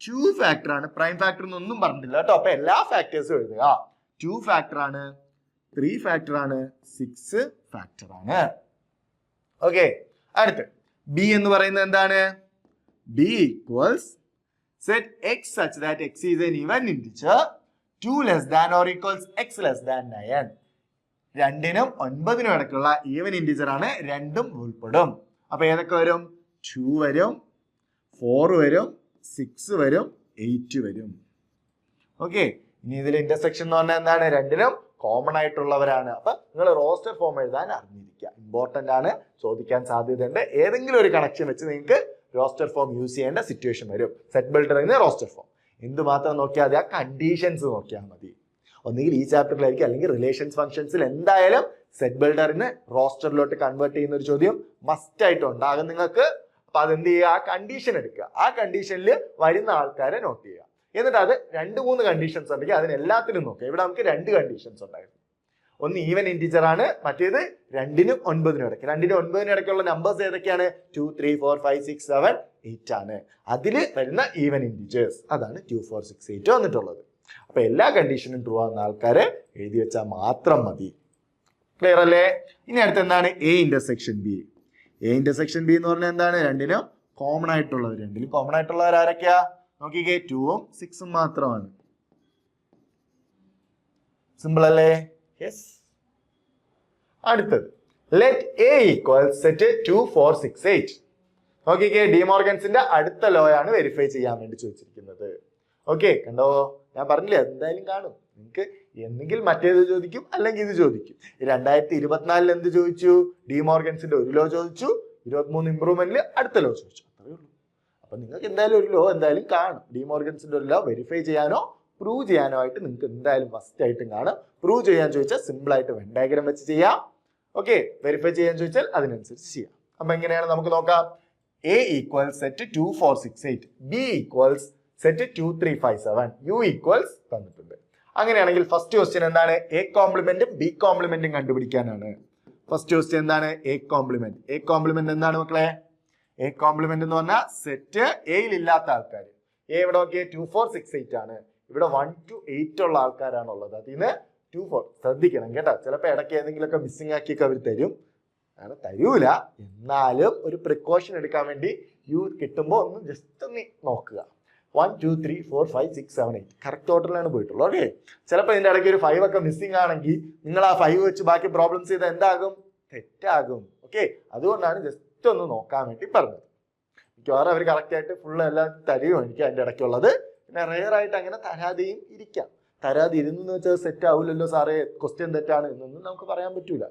2 ഫാക്ടർ ആണ്, പ്രൈം ഫാക്ടർ എന്നൊന്നും പറഞ്ഞിട്ടില്ല കേട്ടോ. അപ്പൊ എല്ലാ ഫാക്ടേഴ്സും എഴുതുക. 2 ഫാക്ടർ ആണ്, 3 ഫാക്ടർ ആണ്, 6 ഫാക്ടർ ആണ്. ഓക്കെ, അടുത്ത് ബി എന്ന് പറയുന്നത് എന്താണ്? B equals set x such that x is an even integer 2 less than or equals x less than 9. 2നും 9നും ഇടയ്ക്കുള്ള ഈവൻ ഇന്റിജർ ആണ്, രണ്ടും ഉൾപ്പെടും. അപ്പൊ ഏതൊക്കെ വരും? 2 വരും, 4 വരും, 6 വരും, 8 വരും. ഓക്കെ, ഇനി ഇതിൽ ഇന്റർസെക്ഷൻ എന്ന് പറഞ്ഞാൽ എന്താണ്? രണ്ടിനും കോമൺ ആയിട്ടുള്ളവരാണ്. അപ്പൊ നിങ്ങൾ റോസ്റ്റർ ഫോം എഴുതാൻ അറിഞ്ഞിരിക്കുക, ഇമ്പോർട്ടന്റ് ആണ്, ചോദിക്കാൻ സാധ്യതയുണ്ട്. ഏതെങ്കിലും ഒരു കണക്ഷൻ വെച്ച് നിങ്ങൾക്ക് റോസ്റ്റർ ഫോം യൂസ് ചെയ്യേണ്ട സിറ്റുവേഷൻ വരും. സെറ്റ് ബിൽഡറിൽ റോസ്റ്റർ ഫോം എന്തുമാത്രം നോക്കിയാൽ മതി? ആ കണ്ടീഷൻസ് നോക്കിയാൽ മതി. ഒന്നുകിൽ ഈ ചാപ്റ്ററിലായിരിക്കും, അല്ലെങ്കിൽ റിലേഷൻസ് ഫംഗ്ഷൻസിൽ എന്തായാലും സെറ്റ് ബിൽഡറിന് റോസ്റ്ററിലോട്ട് കൺവേർട്ട് ചെയ്യുന്ന ഒരു ചോദ്യം മസ്റ്റ് ആയിട്ട് ഉണ്ടാകും നിങ്ങൾക്ക്. അപ്പൊ അതെന്ത് ചെയ്യുക? ആ കണ്ടീഷൻ എടുക്കുക, ആ കണ്ടീഷനിൽ വരുന്ന ആൾക്കാരെ നോട്ട് ചെയ്യുക. എന്നിട്ട് അത് 2-3 കണ്ടീഷൻസ് ഉണ്ടെങ്കിൽ അതിനെല്ലാത്തിനും നോക്കുക. ഇവിടെ നമുക്ക് 2 കണ്ടീഷൻസ് ഉണ്ടായിരുന്നു. ഒന്ന് ഈവൻ ഇന്റിജർ ആണ്, മറ്റേത് 2നും 9നും ഇടയ്ക്ക്. 2നും 9നും ഇടയ്ക്കുള്ള നമ്പേഴ്സ് ഏതൊക്കെയാണ്? 2, 3, 4, 5, 6, 7, 8 ആണ്. അതിൽ വരുന്ന ഈവൻ ഇന്റിജേഴ്സ് അതാണ് 2, 4, 6, 8 വന്നിട്ടുള്ളത്. അപ്പൊ എല്ലാ കണ്ടീഷനും ട്രൂ ആവുന്ന ആൾക്കാരെ എഴുതി വെച്ചാൽ മാത്രം മതി. ക്ലിയർ അല്ലേ? ഇനി അടുത്ത് എന്താണ്? A intersection B. A intersection B എന്ന് പറഞ്ഞാൽ എന്താണ്? രണ്ടിനും കോമൺ ആയിട്ടുള്ളവർ. രണ്ടിലും കോമൺ ആയിട്ടുള്ളവർ ആരൊക്കെയാ? നോക്കിക്കേ, 2ഉം 6ഉം മാത്രമാണ്. സിമ്പിൾ അല്ലേ? യെസ്. അടുത്തത് ലെറ്റ് എ ഈക്വൽ സെറ്റ് 2, 4, 6, 8. നോക്കിക്കേ, ഡിമോർഗൻസിന്റെ അടുത്ത ലോ ആണ് വെരിഫൈ ചെയ്യാൻ വേണ്ടി ചോദിച്ചിരിക്കുന്നത്. ഓക്കെ, കണ്ടോ? ഞാൻ പറഞ്ഞില്ലേ, എന്തായാലും കാണും. നിങ്ങൾക്ക് എന്നെങ്കിൽ മറ്റേത് ചോദിക്കും, അല്ലെങ്കിൽ ഇത് ചോദിക്കും. 2024 എന്ത് ചോദിച്ചു? ഡിമോർഗൻസിന്റെ ഒരു ലോ ചോദിച്ചു. 23 ഇംപ്രൂവ്മെന്റിൽ അടുത്ത ലോ ചോദിച്ചു. അത്രേ ഉള്ളൂ. അപ്പൊ നിങ്ങൾക്ക് എന്തായാലും ഒരു ലോ എന്തായാലും കാണും. ഡിമോർഗൻസിന്റെ ഒരു ലോ വെരിഫൈ ചെയ്യാനോ പ്രൂവ് ചെയ്യാനോ ആയിട്ട് നിങ്ങൾക്ക് എന്തായാലും ഫസ്റ്റ് ആയിട്ടും കാണാം. പ്രൂവ് ചെയ്യാൻ ചോദിച്ചാൽ സിമ്പിൾ ആയിട്ട് വെൻ ഡയഗ്രം വെച്ച് ചെയ്യാം. ഓക്കെ, വെരിഫൈ ചെയ്യാൻ ചോദിച്ചാൽ അതിനനുസരിച്ച് ചെയ്യാം. അപ്പൊ എങ്ങനെയാണ് നമുക്ക് നോക്കാം? A equals set 2, 4, 6, 8. B equals set 2, 3, 5, 7. U equals തന്നിട്ടുണ്ട്. അങ്ങനെയാണെങ്കിൽ ഫസ്റ്റ് ക്വസ്റ്റ്യൻ എന്താണ്? എ കോംപ്ലിമെന്റും ബി കോംപ്ലിമെന്റും കണ്ടുപിടിക്കാനാണ്. ഫസ്റ്റ് ക്വസ്റ്റ്യൻ എന്താണ്? A complement. എ കോംപ്ലിമെന്റ് എന്താണ് മക്കളെ? എ കോംപ്ലിമെന്റ് എന്ന് പറഞ്ഞാൽ സെറ്റ് എയിൽ ഇല്ലാത്ത ആൾക്കാർ. എ ഇവിടെ നോക്കിയേ 2, 4, 6, 8 ആണ്. ഇവിടെ 1 to 8 ഉള്ള ആൾക്കാരാണുള്ളത്. അതിന് 2, 4 ശ്രദ്ധിക്കണം കേട്ടോ. ചിലപ്പോൾ ഇടയ്ക്ക് ഏതെങ്കിലുമൊക്കെ മിസ്സിംഗ് ആക്കിയൊക്കെ അവർ തരും. അങ്ങനെ തരൂല, എന്നാലും ഒരു പ്രിക്കോഷൻ എടുക്കാൻ വേണ്ടി യു കിട്ടുമ്പോൾ ഒന്ന് ജസ്റ്റ് ഒന്ന് നോക്കുക. 1, 2, 3, 4, 5, 6, 7, 8 കറക്റ്റ് ഓർഡറിലാണ് പോയിട്ടുള്ളത്. ഓക്കെ, ചിലപ്പോൾ ഇതിന്റെ ഇടയ്ക്ക് ഒരു 5 ഒക്കെ മിസ്സിംഗ് ആണെങ്കിൽ നിങ്ങൾ ആ 5 വെച്ച് ബാക്കി പ്രോബ്ലംസ് ചെയ്താൽ എന്താകും? തെറ്റാകും. ഓക്കെ, അതുകൊണ്ടാണ് ജസ്റ്റ് ഒന്ന് നോക്കാൻ വേണ്ടി പറഞ്ഞത്. മിക്കവാറും അവർ കറക്റ്റ് ആയിട്ട് ഫുള്ള് എല്ലാം തരുമോ എനിക്ക് അതിന്റെ ഇടയ്ക്കുള്ളത്. പിന്നെ റെയർ ആയിട്ട് അങ്ങനെ തരാതെയും ഇരിക്കാം. തരാതെ ഇരുന്നെന്ന് വെച്ചാൽ സെറ്റ് ആവില്ലല്ലോ സാറേ, ക്വസ്റ്റ്യൻ തെറ്റാണ് എന്നൊന്നും നമുക്ക് പറയാൻ പറ്റൂല.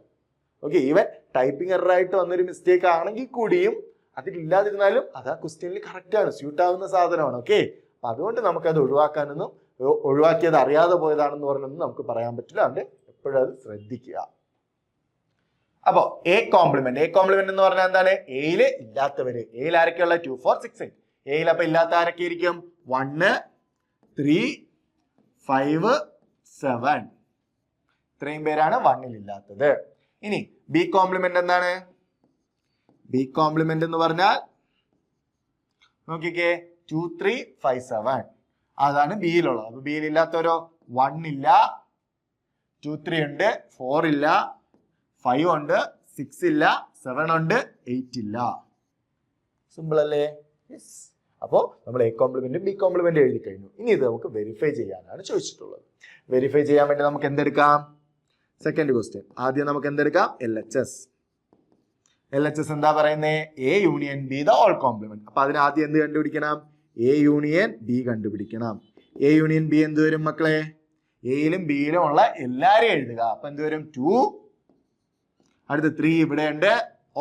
ഓക്കെ, ഈവൻ ടൈപ്പിംഗ് എറർ ആയിട്ട് വന്നൊരു മിസ്റ്റേക്ക് ആണെങ്കിൽ കൂടിയും അതിലില്ലാതിരുന്നാലും അത് ആ ക്വസ്റ്റ്യനിൽ കറക്റ്റ് ആണ്, സ്യൂട്ട് ആവുന്ന സാധനമാണ്. ഓക്കെ, അപ്പൊ അതുകൊണ്ട് നമുക്കത് ഒഴിവാക്കാനൊന്നും, ഒഴിവാക്കിയത് അറിയാതെ പോയതാണെന്ന് പറഞ്ഞൊന്നും നമുക്ക് പറയാൻ പറ്റില്ല. അതുകൊണ്ട് എപ്പോഴും അത് ശ്രദ്ധിക്കുക. അപ്പോ എ കോംപ്ലിമെന്റ്. എ കോംപ്ലിമെന്റ് എന്ന് പറഞ്ഞാൽ എന്താണ്? എയില് ഇല്ലാത്തവര്. എയിൽ ആരൊക്കെയുള്ള? 2, 4, 6, 8. എയിൽ അപ്പൊ ഇല്ലാത്ത ആരൊക്കെ ആയിരിക്കും? 1, 3, 5, 7. ഇത്രയും പേരാണ് 1ൽ ഇല്ലാത്തത്. ഇനി ബി കോംപ്ലിമെന്റ് എന്താണ്? ബി കോംപ്ലിമെന്റ് എന്ന് പറഞ്ഞാൽ നോക്കിക്കേ, 2, 3, 5, 7 അതാണ് ബിയിലുള്ളത്. അപ്പൊ ബിയിൽ ഇല്ലാത്തവരോ? 1 ഇല്ല, 2, 3 ഉണ്ട്, 4 ഇല്ല, 5 ഉണ്ട്, 6 ഇല്ല, 7 ഉണ്ട്, 8 ഇല്ല. സിമ്പിൾ അല്ലേ? യെസ്. അപ്പോൾ നമ്മൾ എ കോംപ്ലിമെന്റും ബി കോംപ്ലിമെന്റും എഴുതി കഴിഞ്ഞു. ഇനി ഇത് നമുക്ക് വെരിഫൈ ചെയ്യാനാണ് ചോദിച്ചിട്ടുള്ളത്. വെരിഫൈ ചെയ്യാൻ വേണ്ടി നമുക്ക് എന്തെടുക്കാം? Second question. ആദ്യം നമുക്ക് എന്തെടുക്കാം? LHS. LHS എന്താ പറയുന്നത്? A union B the whole complement. അപ്പൊ അതിന് ആദ്യം എന്ത് കണ്ടുപിടിക്കണം? എ യൂണിയൻ ബി കണ്ടുപിടിക്കണം. എ യൂണിയൻ ബി എന്ത് വരും മക്കളെ? എയിലും ബിയിലും ഉള്ള എല്ലാരെയും എഴുതുക. അപ്പൊ എന്ത് വരും? 2, അടുത്ത 3 ഇവിടെ ഉണ്ട്.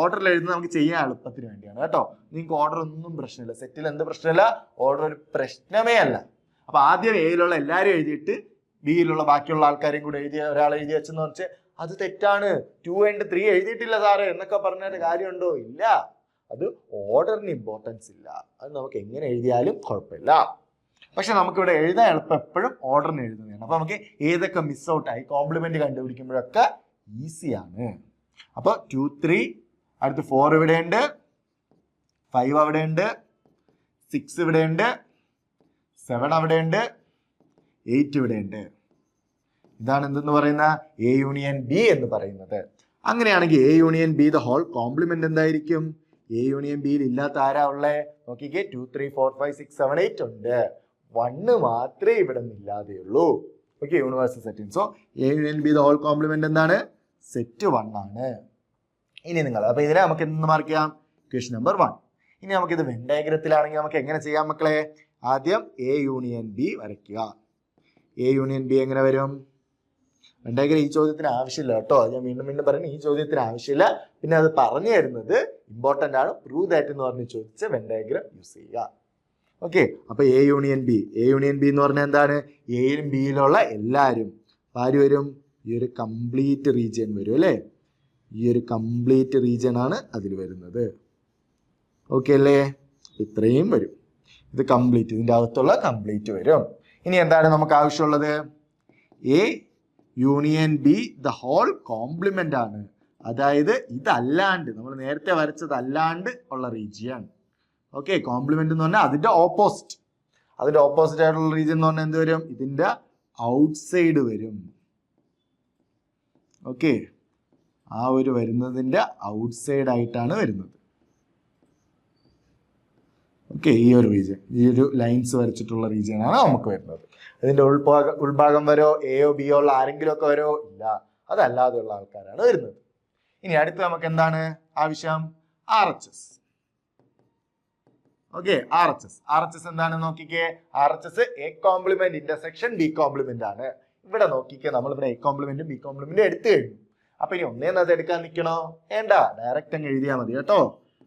ഓർഡറിൽ എഴുതുന്നത് നമുക്ക് ചെയ്യാൻ എളുപ്പത്തിന് വേണ്ടിയാണ് കേട്ടോ. നിങ്ങൾക്ക് ഓർഡർ ഒന്നും പ്രശ്നമില്ല. സെറ്റിൽ എന്ത് പ്രശ്നമില്ല, ഓർഡർ ഒരു പ്രശ്നമേ അല്ല. അപ്പൊ ആദ്യം എയിലുള്ള എല്ലാവരും എഴുതിയിട്ട് ബിയിലുള്ള ബാക്കിയുള്ള ആൾക്കാരെയും കൂടെ ഒരാൾ എഴുതി വെച്ചെന്ന് വെച്ചാൽ അത് തെറ്റാണ്. 2 and 3 എഴുതിയിട്ടില്ല സാറേ എന്നൊക്കെ പറഞ്ഞിട്ട് കാര്യമുണ്ടോ? ഇല്ല. അത് ഓർഡറിന് ഇമ്പോർട്ടൻസ് ഇല്ല. അത് നമുക്ക് എങ്ങനെ എഴുതിയാലും കുഴപ്പമില്ല. പക്ഷെ നമുക്കിവിടെ എഴുതാൻ എളുപ്പം എപ്പോഴും ഓർഡറിന് എഴുതുന്നതാണ്. അപ്പൊ നമുക്ക് ഏതൊക്കെ മിസ് ഔട്ട് ആയി കോംപ്ലിമെന്റ് കണ്ടുപിടിക്കുമ്പോഴൊക്കെ ഈസിയാണ്. അപ്പൊ 2, 3, അടുത്ത് 4 ഇവിടെ ഉണ്ട്, 5 അവിടെ ഉണ്ട്, 6 ഇവിടെ ഉണ്ട്, 7 അവിടെ ഉണ്ട്, 8 ഇവിടെ ഉണ്ട്. ഇതാണ് എന്തെന്ന് പറയുന്ന എ യൂണിയൻ ബി എന്ന് പറയുന്നത്. അങ്ങനെയാണെങ്കിൽ A union B the whole complement എന്തായിരിക്കും? എ യൂണിയൻ ബിയിൽ ഇല്ലാത്ത ആരാ ഉള്ളേ? നോക്കിക്കേ, 2, 3, 4, 5, 6, 7, 8 ഉണ്ട്. 1 മാത്രമേ ഇവിടെ ഇല്ലാതെ ഉള്ളൂ. Okay, universal set. So A union B the whole complement എന്താണ്? സെറ്റ് 1 ആണ്. ഇനി നിങ്ങൾ അപ്പൊ ഇതിനെ നമുക്ക് എന്ത് മാർക്ക് ചെയ്യാം? Equation number 1. ഇനി നമുക്കിത് വെൻ ഡയഗ്രത്തിലാണെങ്കിൽ നമുക്ക് എങ്ങനെ ചെയ്യാം മക്കളെ? ആദ്യം എ യൂണിയൻ ബി വരയ്ക്കുക. എ യൂണിയൻ ബി എങ്ങനെ വരും? വെൻ ഡയഗ്രം ഈ ചോദ്യത്തിന് ആവശ്യമില്ല കേട്ടോ, ഞാൻ വീണ്ടും വീണ്ടും പറയുന്നത് ഈ ചോദ്യത്തിന് ആവശ്യമില്ല. പിന്നെ അത് പറഞ്ഞു തരുന്നത് ഇമ്പോർട്ടൻ്റ് ആണ്. പ്രൂവ് ദാറ്റ് എന്ന് പറഞ്ഞ് ചോദിച്ച് വെൻ ഡയഗ്രം യൂസ് ചെയ്യുക. ഓക്കെ, അപ്പൊ A union B. A union B എന്ന് പറഞ്ഞാൽ എന്താണ്? എയിലും ബിയിലുള്ള എല്ലാവരും ആര് വരും? ഈ ഒരു കംപ്ലീറ്റ് റീജിയൻ വരും അല്ലേ? ഈ ഒരു കംപ്ലീറ്റ് റീജിയൻ ആണ് അതിൽ വരുന്നത്. ഓക്കെ അല്ലേ? ഇത്രയും വരും. ഇത് കംപ്ലീറ്റ്, ഇതിൻ്റെ അകത്തുള്ള കംപ്ലീറ്റ് വരും. ഇനി എന്താണ് നമുക്ക് ആവശ്യമുള്ളത്? A union B the whole complement ആണ്. അതായത് ഇതല്ലാണ്ട്, നമ്മൾ നേരത്തെ വരച്ചത് അല്ലാണ്ട് ഉള്ള റീജിയൻ. ഓക്കെ, കോംപ്ലിമെന്റ് എന്ന് പറഞ്ഞാൽ അതിന്റെ ഓപ്പോസിറ്റ്. അതിന്റെ ഓപ്പോസിറ്റ് ആയിട്ടുള്ള റീജിയൻ എന്ന് പറഞ്ഞാൽ എന്ത് വരും? ഇതിന്റെ ഔട്ട്സൈഡ് വരും. ഓക്കെ, ആ ഒരു വരുന്നതിന്റെ ഔട്ട്സൈഡ് ആയിട്ടാണ് വരുന്നത്. ഓക്കെ, ഈ ഒരു റീജിയൻ, ഈ ഒരു ലൈൻസ് വരച്ചിട്ടുള്ള റീജിയൻ ആണ് നമുക്ക് വരുന്നത്. അതിന്റെ ഉൾഭാഗം വരോ എയോ ബിയോ ഉള്ള ആരെങ്കിലും ഒക്കെ വരോ? ഇല്ല, അതല്ലാതെയുള്ള ആൾക്കാരാണ് വരുന്നത്. ഇനി അടുത്ത് നമുക്ക് എന്താണ് ആവശ്യം? RHS. ഓക്കെ, RHS എന്താണ് നോക്കിക്കേ. RHS A complement intersection B complement ആണ്. ഇവിടെ നോക്കിക്കേ, നമ്മൾ ഇവിടെ എ കോംപ്ലിമെന്റും ബി കോംപ്ലിമെന്റും എടുത്തു കഴിഞ്ഞു. അപ്പൊ ഇനി ഒന്നേന്ന് അത് എടുക്കാൻ നിൽക്കണോ? വേണ്ട, ഡയറക്റ്റ് അങ്ങ് എഴുതിയാൽ മതി കേട്ടോ.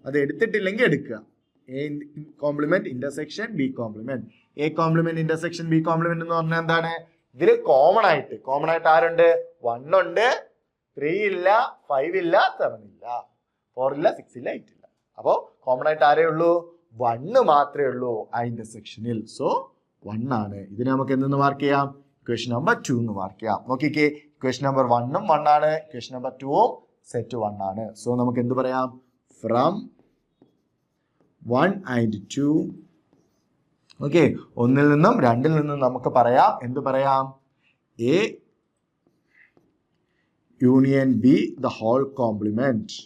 അത് എടുത്തിട്ടില്ലെങ്കിൽ എടുക്കുക. A complement intersection B complement. A complement intersection B complement എന്ന് പറഞ്ഞാൽ എന്താണ്? ഇതിൽ കോമൺ ആയിട്ട് ആരുണ്ട്? 1 ഉണ്ട്, 3 ഇല്ല, 5 ഇല്ല, 7 ഇല്ല, 4 ഇല്ല, 6 ഇല്ല, 8 ഇല്ല. അപ്പോ കോമൺ ആയിട്ട് ആരേ ഉള്ളൂ? 1 മാത്രമേ ഉള്ളൂ ആ ഇന്റർസെക്ഷനിൽ. സോ 1 ആണ്. ഇതിനെ നമുക്ക് എന്തെന്ന് മാർക്ക് ചെയ്യാം? ഇക്വേഷൻ നമ്പർ 2 എന്ന് മാർക്ക് ചെയ്യാം. നോക്കിക്കേ, ഇക്വേഷൻ നമ്പർ 1 ഉം 1 ആണ്, ഇക്വേഷൻ നമ്പർ 2 ഉം സെറ്റ് 1 ആണ്. സോ നമുക്ക് എന്ത് പറയാം? From 1 and 2. ഓക്കെ, 1 ൽ നിന്നും 2 ൽ നിന്നും നമുക്ക് പറയാം, എന്ത് പറയാം? A union B the whole complement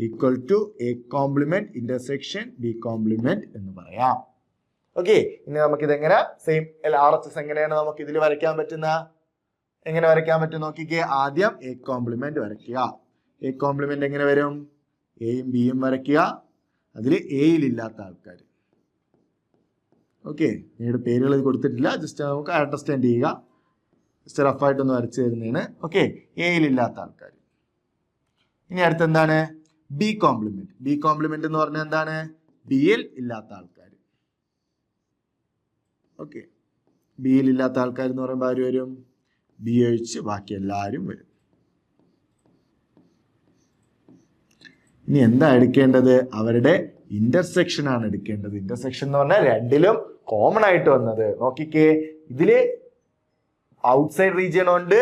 equal to A complement intersection B complement എന്ന് പറയാം. ഓക്കെ, ഇനി നമുക്ക് ഇതെങ്ങനെ സെയിം RHS എങ്ങനെയാണ് നമുക്ക് ഇതിൽ വരയ്ക്കാൻ പറ്റുന്ന? എങ്ങനെ വരയ്ക്കാൻ പറ്റും നോക്കിക്കേ. ആദ്യം എ കോംപ്ലിമെന്റ് വരയ്ക്കുക. എ കോംപ്ലിമെന്റ് എങ്ങനെ വരും? എയും ബിയും വരയ്ക്കുക. അതിൽ എയിലില്ലാത്ത ആൾക്കാർ. ഓക്കെ, നിങ്ങളുടെ പേരുകൾ കൊടുത്തിട്ടില്ല, ജസ്റ്റ് നമുക്ക് അണ്ടർസ്റ്റാൻഡ് ചെയ്യുക. ജസ്റ്റ് റഫായിട്ടൊന്ന് വരച്ചു തരുന്നതാണ്. ഓക്കെ, എയിലില്ലാത്ത ആൾക്കാർ. ഇനി അടുത്ത് എന്താണ്? B complement. ബി കോംപ്ലിമെന്റ് എന്ന് പറഞ്ഞാൽ എന്താണ്? ബിയിൽ ഇല്ലാത്ത ആൾക്കാർ. ഓക്കെ, ബിയിൽ ഇല്ലാത്ത ആൾക്കാർ എന്ന് പറയുമ്പോൾ ആര് വരും? ബി ഒഴിച്ച് ബാക്കി എല്ലാവരും വരും. ഇനി എന്താ എടുക്കേണ്ടത്? അവരുടെ ഇന്റർസെക്ഷൻ ആണ് എടുക്കേണ്ടത്. ഇന്റർസെക്ഷൻ എന്ന് പറഞ്ഞാൽ രണ്ടിലും കോമൺ ആയിട്ട് വന്നത്. നോക്കിക്കേ, ഇതില് ഔട്ട്സൈഡ് റീജിയൻ ഉണ്ട്,